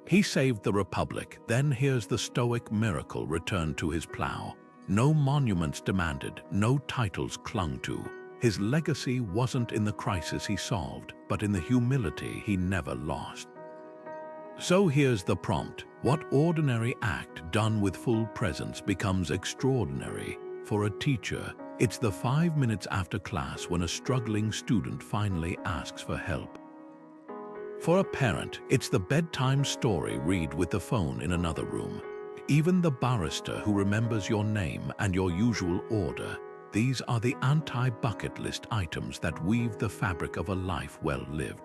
He saved the Republic. Then here's the Stoic miracle returned to his plow. No monuments demanded, no titles clung to. His legacy wasn't in the crisis he solved, but in the humility he never lost. So here's the prompt. What ordinary act done with full presence becomes extraordinary? For a teacher, it's the 5 minutes after class when a struggling student finally asks for help. For a parent, it's the bedtime story read with the phone in another room. Even the barrister who remembers your name and your usual order. These are the anti-bucket list items that weave the fabric of a life well lived.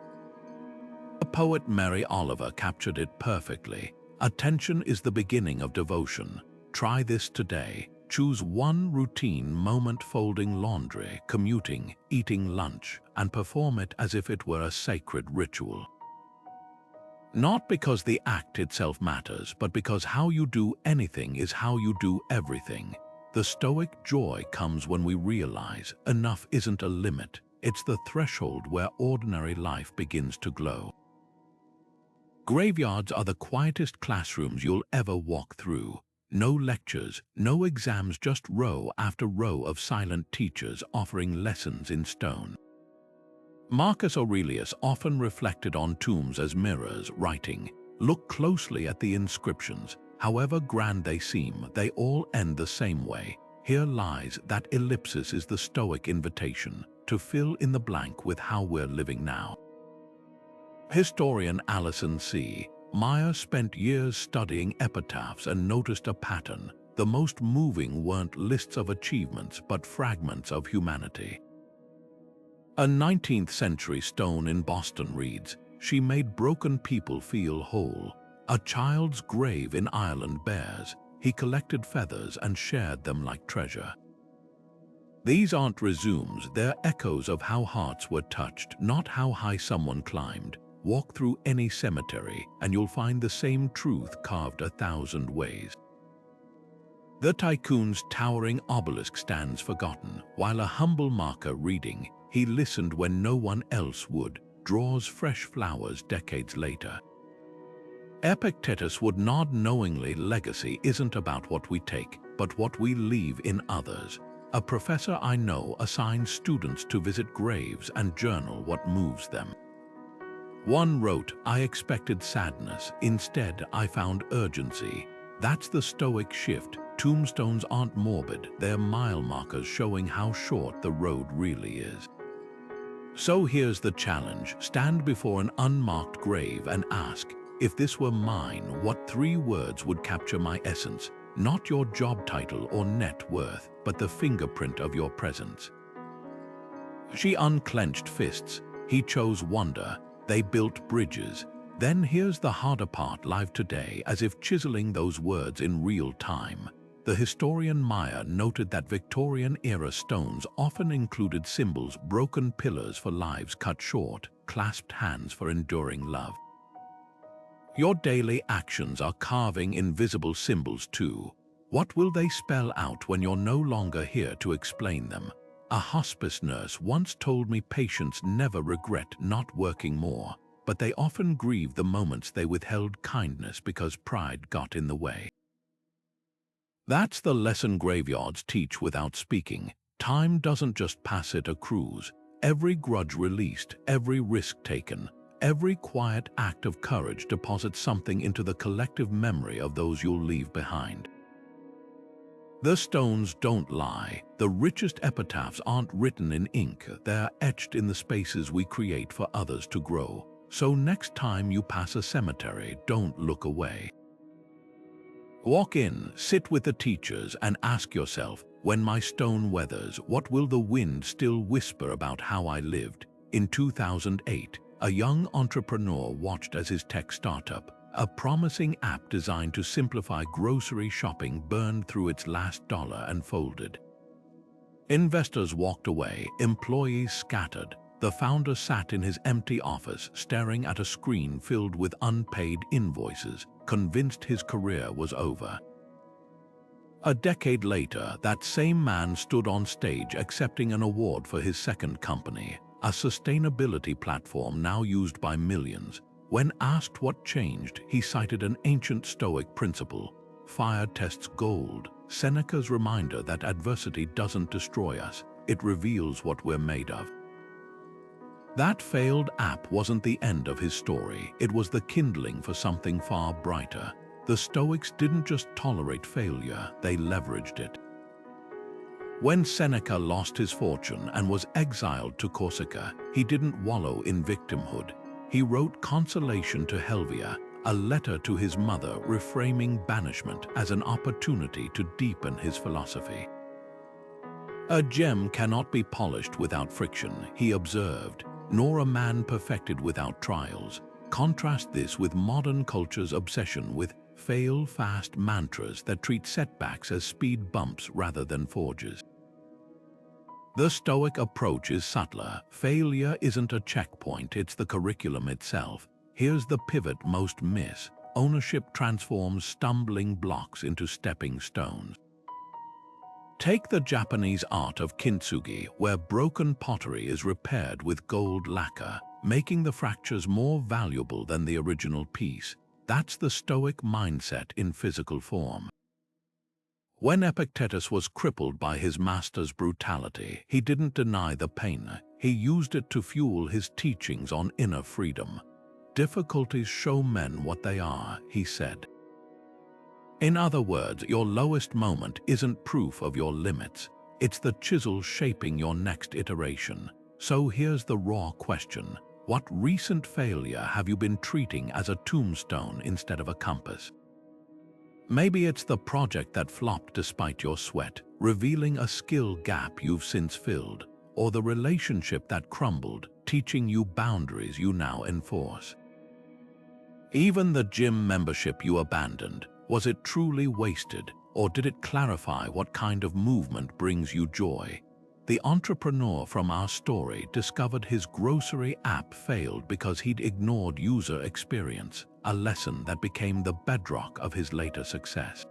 The poet Mary Oliver captured it perfectly. Attention is the beginning of devotion. Try this today. Choose one routine moment: folding laundry, commuting, eating lunch, and perform it as if it were a sacred ritual. Not because the act itself matters, but because how you do anything is how you do everything. The Stoic joy comes when we realize enough isn't a limit, it's the threshold where ordinary life begins to glow. Graveyards are the quietest classrooms you'll ever walk through. No lectures, no exams, just row after row of silent teachers offering lessons in stone. Marcus Aurelius often reflected on tombs as mirrors, writing, "Look closely at the inscriptions. However grand they seem, they all end the same way. Here lies." That ellipsis is the Stoic invitation to fill in the blank with how we're living now. Historian Alison C. Meyer spent years studying epitaphs and noticed a pattern. The most moving weren't lists of achievements, but fragments of humanity. A 19th century stone in Boston reads, "She made broken people feel whole." A child's grave in Ireland bears, "He collected feathers and shared them like treasure." These aren't resumes, they're echoes of how hearts were touched, not how high someone climbed. Walk through any cemetery and you'll find the same truth carved 1,000 ways. The tycoon's towering obelisk stands forgotten, while a humble marker reading, "He listened when no one else would," draws fresh flowers decades later. Epictetus would nod knowingly. Legacy isn't about what we take, but what we leave in others. A professor I know assigns students to visit graves and journal what moves them. One wrote, "I expected sadness, instead I found urgency." That's the Stoic shift. Tombstones aren't morbid, they're mile markers showing how short the road really is. So here's the challenge. Stand before an unmarked grave and ask, "If this were mine, what 3 words would capture my essence?" Not your job title or net worth, but the fingerprint of your presence. She unclenched fists. He chose wonder. They built bridges. Then here's the harder part: live today, as if chiseling those words in real time. The historian Meyer noted that Victorian-era stones often included symbols: broken pillars for lives cut short, clasped hands for enduring love. Your daily actions are carving invisible symbols too. What will they spell out when you're no longer here to explain them? A hospice nurse once told me patients never regret not working more, but they often grieve the moments they withheld kindness because pride got in the way. That's the lesson graveyards teach without speaking. Time doesn't just pass, it accrues. Every grudge released, every risk taken, every quiet act of courage deposits something into the collective memory of those you'll leave behind. The stones don't lie. The richest epitaphs aren't written in ink, they're etched in the spaces we create for others to grow. So next time you pass a cemetery, don't look away. Walk in, sit with the teachers, and ask yourself, when my stone weathers, what will the wind still whisper about how I lived? In 2008, a young entrepreneur watched as his tech startup, a promising app designed to simplify grocery shopping, burned through its last dollar and folded. Investors walked away, employees scattered. The founder sat in his empty office, staring at a screen filled with unpaid invoices, convinced his career was over. A decade later, that same man stood on stage accepting an award for his second company, a sustainability platform now used by millions. When asked what changed, he cited an ancient Stoic principle: fire tests gold, Seneca's reminder that adversity doesn't destroy us, it reveals what we're made of. That failed app wasn't the end of his story, it was the kindling for something far brighter. The Stoics didn't just tolerate failure, they leveraged it. When Seneca lost his fortune and was exiled to Corsica, he didn't wallow in victimhood. He wrote consolation to Helvia, a letter to his mother reframing banishment as an opportunity to deepen his philosophy. A gem cannot be polished without friction, he observed, nor a man perfected without trials. Contrast this with modern culture's obsession with fail-fast mantras that treat setbacks as speed bumps rather than forges. The Stoic approach is subtler. Failure isn't a checkpoint, it's the curriculum itself. Here's the pivot most miss. Ownership transforms stumbling blocks into stepping stones. Take the Japanese art of kintsugi, where broken pottery is repaired with gold lacquer, making the fractures more valuable than the original piece. That's the Stoic mindset in physical form. When Epictetus was crippled by his master's brutality, he didn't deny the pain. He used it to fuel his teachings on inner freedom. Difficulties show men what they are, he said. In other words, your lowest moment isn't proof of your limits. It's the chisel shaping your next iteration. So here's the raw question. What recent failure have you been treating as a tombstone instead of a compass? Maybe it's the project that flopped despite your sweat, revealing a skill gap you've since filled, or the relationship that crumbled, teaching you boundaries you now enforce. Even the gym membership you abandoned, was it truly wasted, or did it clarify what kind of movement brings you joy? The entrepreneur from our story discovered his grocery app failed because he'd ignored user experience, a lesson that became the bedrock of his later success.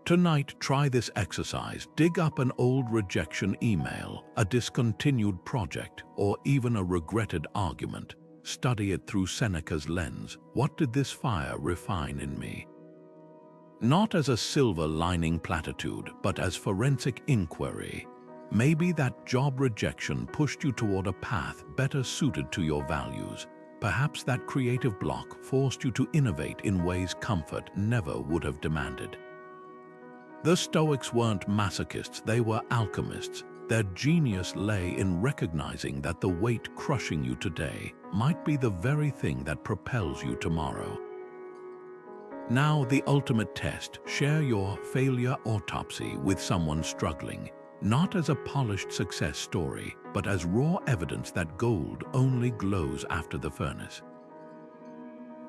Tonight, try this exercise. Dig up an old rejection email, a discontinued project, or even a regretted argument. Study it through Seneca's lens. What did this fire refine in me? Not as a silver lining platitude, but as forensic inquiry. Maybe that job rejection pushed you toward a path better suited to your values. Perhaps that creative block forced you to innovate in ways comfort never would have demanded. The Stoics weren't masochists, they were alchemists. Their genius lay in recognizing that the weight crushing you today might be the very thing that propels you tomorrow. Now, the ultimate test. Share your failure autopsy with someone struggling. Not as a polished success story, but as raw evidence that gold only glows after the furnace.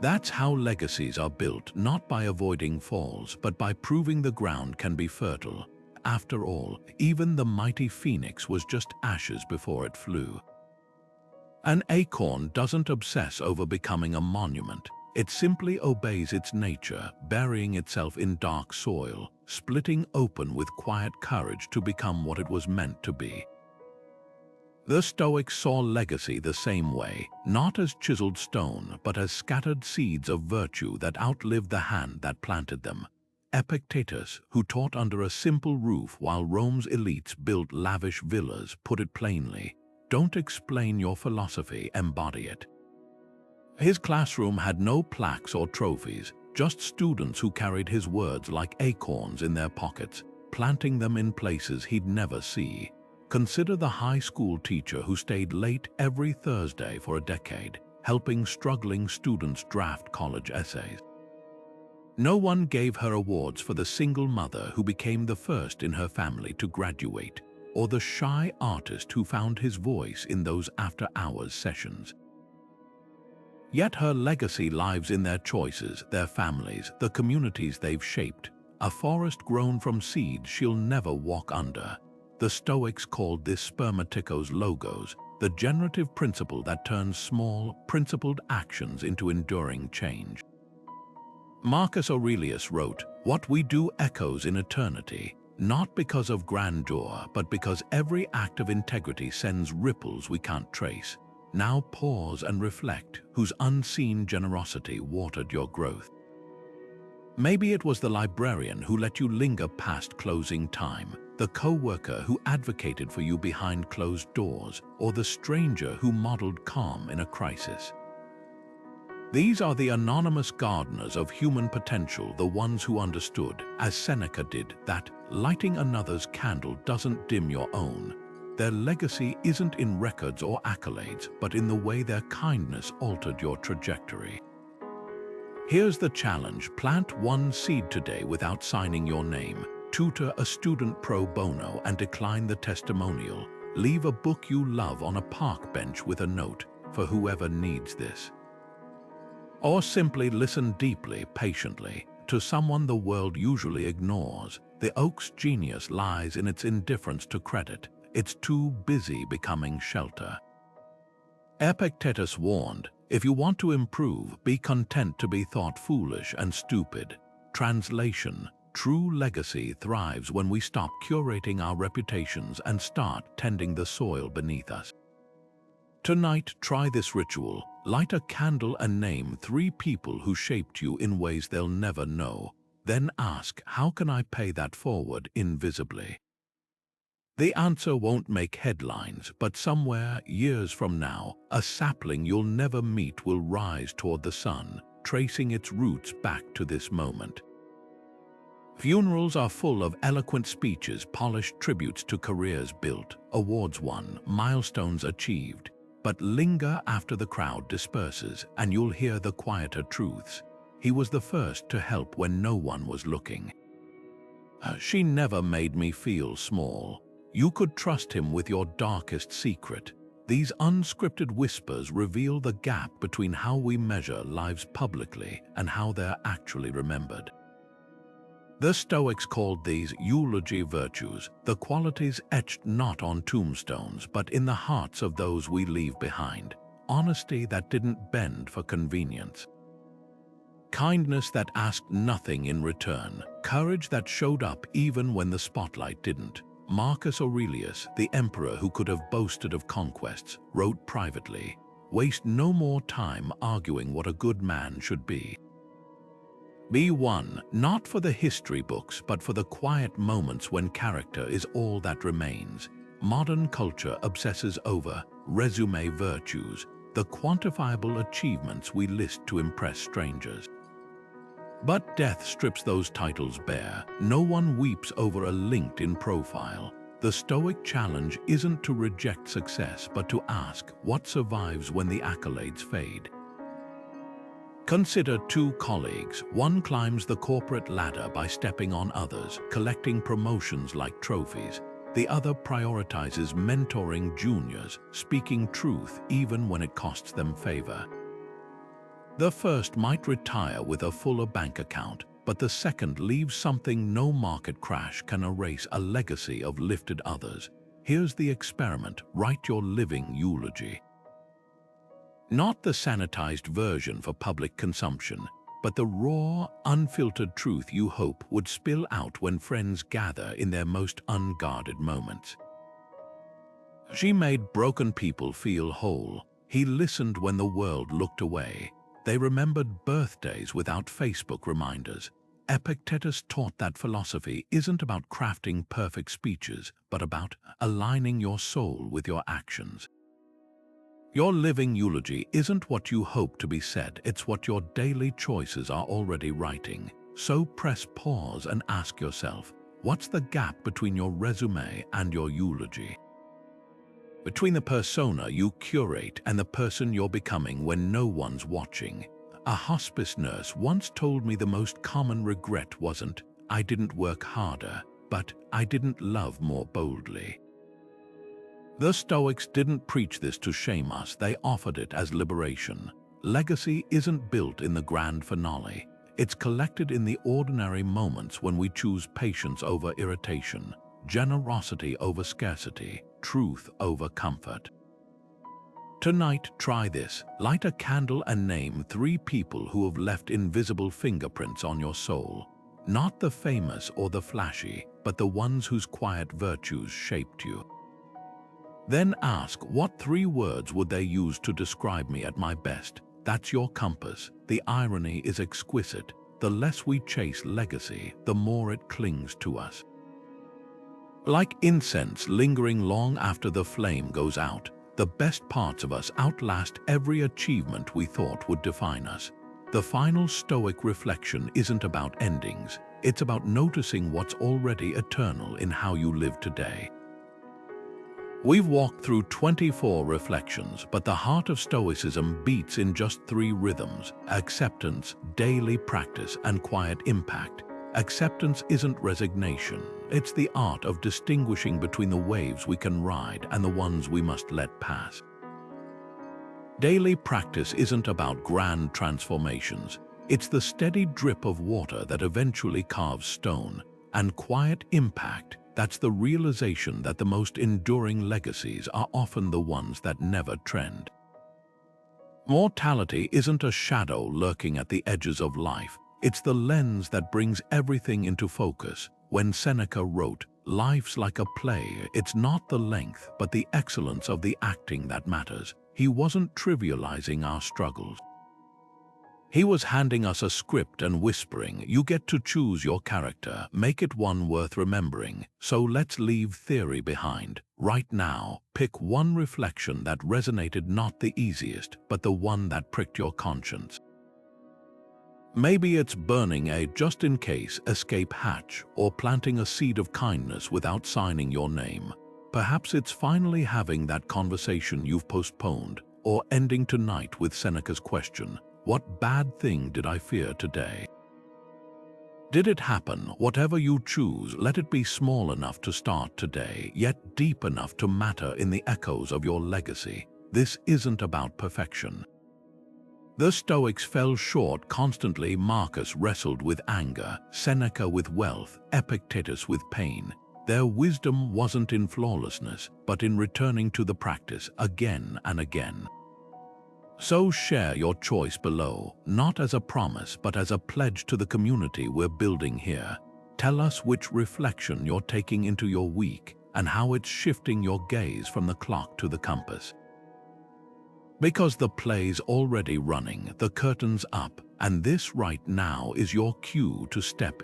That's how legacies are built, not by avoiding falls, but by proving the ground can be fertile. After all, even the mighty phoenix was just ashes before it flew. An acorn doesn't obsess over becoming a monument. It simply obeys its nature, burying itself in dark soil, splitting open with quiet courage to become what it was meant to be. The Stoics saw legacy the same way, not as chiseled stone, but as scattered seeds of virtue that outlived the hand that planted them. Epictetus, who taught under a simple roof while Rome's elites built lavish villas, put it plainly: don't explain your philosophy, embody it. His classroom had no plaques or trophies, just students who carried his words like acorns in their pockets, planting them in places he'd never see. Consider the high school teacher who stayed late every Thursday for a decade, helping struggling students draft college essays. No one gave her awards for the single mother who became the first in her family to graduate, or the shy artist who found his voice in those after-hours sessions. Yet her legacy lives in their choices, their families, the communities they've shaped. A forest grown from seeds she'll never walk under. The Stoics called this spermatikos logos, the generative principle that turns small, principled actions into enduring change. Marcus Aurelius wrote, "What we do echoes in eternity, not because of grandeur, but because every act of integrity sends ripples we can't trace. Now pause and reflect, whose unseen generosity watered your growth." Maybe it was the librarian who let you linger past closing time, the co-worker who advocated for you behind closed doors, or the stranger who modeled calm in a crisis. These are the anonymous gardeners of human potential, the ones who understood, as Seneca did, that lighting another's candle doesn't dim your own. Their legacy isn't in records or accolades, but in the way their kindness altered your trajectory. Here's the challenge: plant one seed today without signing your name. Tutor a student pro bono and decline the testimonial. Leave a book you love on a park bench with a note: for whoever needs this. Or simply listen deeply, patiently, to someone the world usually ignores. The oak's genius lies in its indifference to credit. It's too busy becoming shelter. Epictetus warned, if you want to improve, be content to be thought foolish and stupid. Translation: true legacy thrives when we stop curating our reputations and start tending the soil beneath us. Tonight, try this ritual. Light a candle and name 3 people who shaped you in ways they'll never know. Then ask, how can I pay that forward invisibly? The answer won't make headlines, but somewhere, years from now, a sapling you'll never meet will rise toward the sun, tracing its roots back to this moment. Funerals are full of eloquent speeches, polished tributes to careers built, awards won, milestones achieved. But linger after the crowd disperses, and you'll hear the quieter truths. He was the first to help when no one was looking. She never made me feel small. You could trust him with your darkest secret. These unscripted whispers reveal the gap between how we measure lives publicly and how they're actually remembered. The Stoics called these eulogy virtues, the qualities etched not on tombstones but in the hearts of those we leave behind. Honesty that didn't bend for convenience. Kindness that asked nothing in return. Courage that showed up even when the spotlight didn't. Marcus Aurelius, the emperor who could have boasted of conquests, wrote privately, "Waste no more time arguing what a good man should be. Be one, not for the history books, but for the quiet moments when character is all that remains." Modern culture obsesses over resume virtues, the quantifiable achievements we list to impress strangers. But death strips those titles bare. No one weeps over a LinkedIn profile. The Stoic challenge isn't to reject success, but to ask what survives when the accolades fade. Consider 2 colleagues. One climbs the corporate ladder by stepping on others, collecting promotions like trophies. The other prioritizes mentoring juniors, speaking truth even when it costs them favor. The first might retire with a fuller bank account, but the second leaves something no market crash can erase: a legacy of lifted others. Here's the experiment: write your living eulogy. Not the sanitized version for public consumption, but the raw, unfiltered truth you hope would spill out when friends gather in their most unguarded moments. She made broken people feel whole. He listened when the world looked away. They remembered birthdays without Facebook reminders. Epictetus taught that philosophy isn't about crafting perfect speeches, but about aligning your soul with your actions. Your living eulogy isn't what you hope to be said, it's what your daily choices are already writing. So press pause and ask yourself, what's the gap between your resume and your eulogy? Between the persona you curate and the person you're becoming when no one's watching. A hospice nurse once told me the most common regret wasn't, "I didn't work harder," but "I didn't love more boldly." The Stoics didn't preach this to shame us, they offered it as liberation. Legacy isn't built in the grand finale. It's collected in the ordinary moments when we choose patience over irritation, generosity over scarcity, truth over comfort. Tonight, try this. Light a candle and name 3 people who have left invisible fingerprints on your soul. Not the famous or the flashy, but the ones whose quiet virtues shaped you. Then ask, what 3 words would they use to describe me at my best? That's your compass. The irony is exquisite. The less we chase legacy, the more it clings to us. Like incense lingering long after the flame goes out, the best parts of us outlast every achievement we thought would define us. The final Stoic reflection isn't about endings, it's about noticing what's already eternal in how you live today. We've walked through 24 reflections, but the heart of Stoicism beats in just 3 rhythms: acceptance, daily practice, and quiet impact. Acceptance isn't resignation. It's the art of distinguishing between the waves we can ride and the ones we must let pass. Daily practice isn't about grand transformations. It's the steady drip of water that eventually carves stone, and quiet impact. That's the realization that the most enduring legacies are often the ones that never trend. Mortality isn't a shadow lurking at the edges of life. It's the lens that brings everything into focus. When Seneca wrote, "Life's like a play," it's not the length, but the excellence of the acting that matters. He wasn't trivializing our struggles. He was handing us a script and whispering, "You get to choose your character, make it one worth remembering." So let's leave theory behind. Right now, pick one reflection that resonated, not the easiest, but the one that pricked your conscience. Maybe it's burning a just-in-case escape hatch, or planting a seed of kindness without signing your name. Perhaps it's finally having that conversation you've postponed, or ending tonight with Seneca's question, "What bad thing did I fear today?" Did it happen? Whatever you choose, let it be small enough to start today, yet deep enough to matter in the echoes of your legacy. This isn't about perfection. The Stoics fell short constantly. Marcus wrestled with anger, Seneca with wealth, Epictetus with pain. Their wisdom wasn't in flawlessness, but in returning to the practice again and again. So share your choice below, not as a promise, but as a pledge to the community we're building here. Tell us which reflection you're taking into your week and how it's shifting your gaze from the clock to the compass. Because the play's already running, the curtain's up, and this right now is your cue to step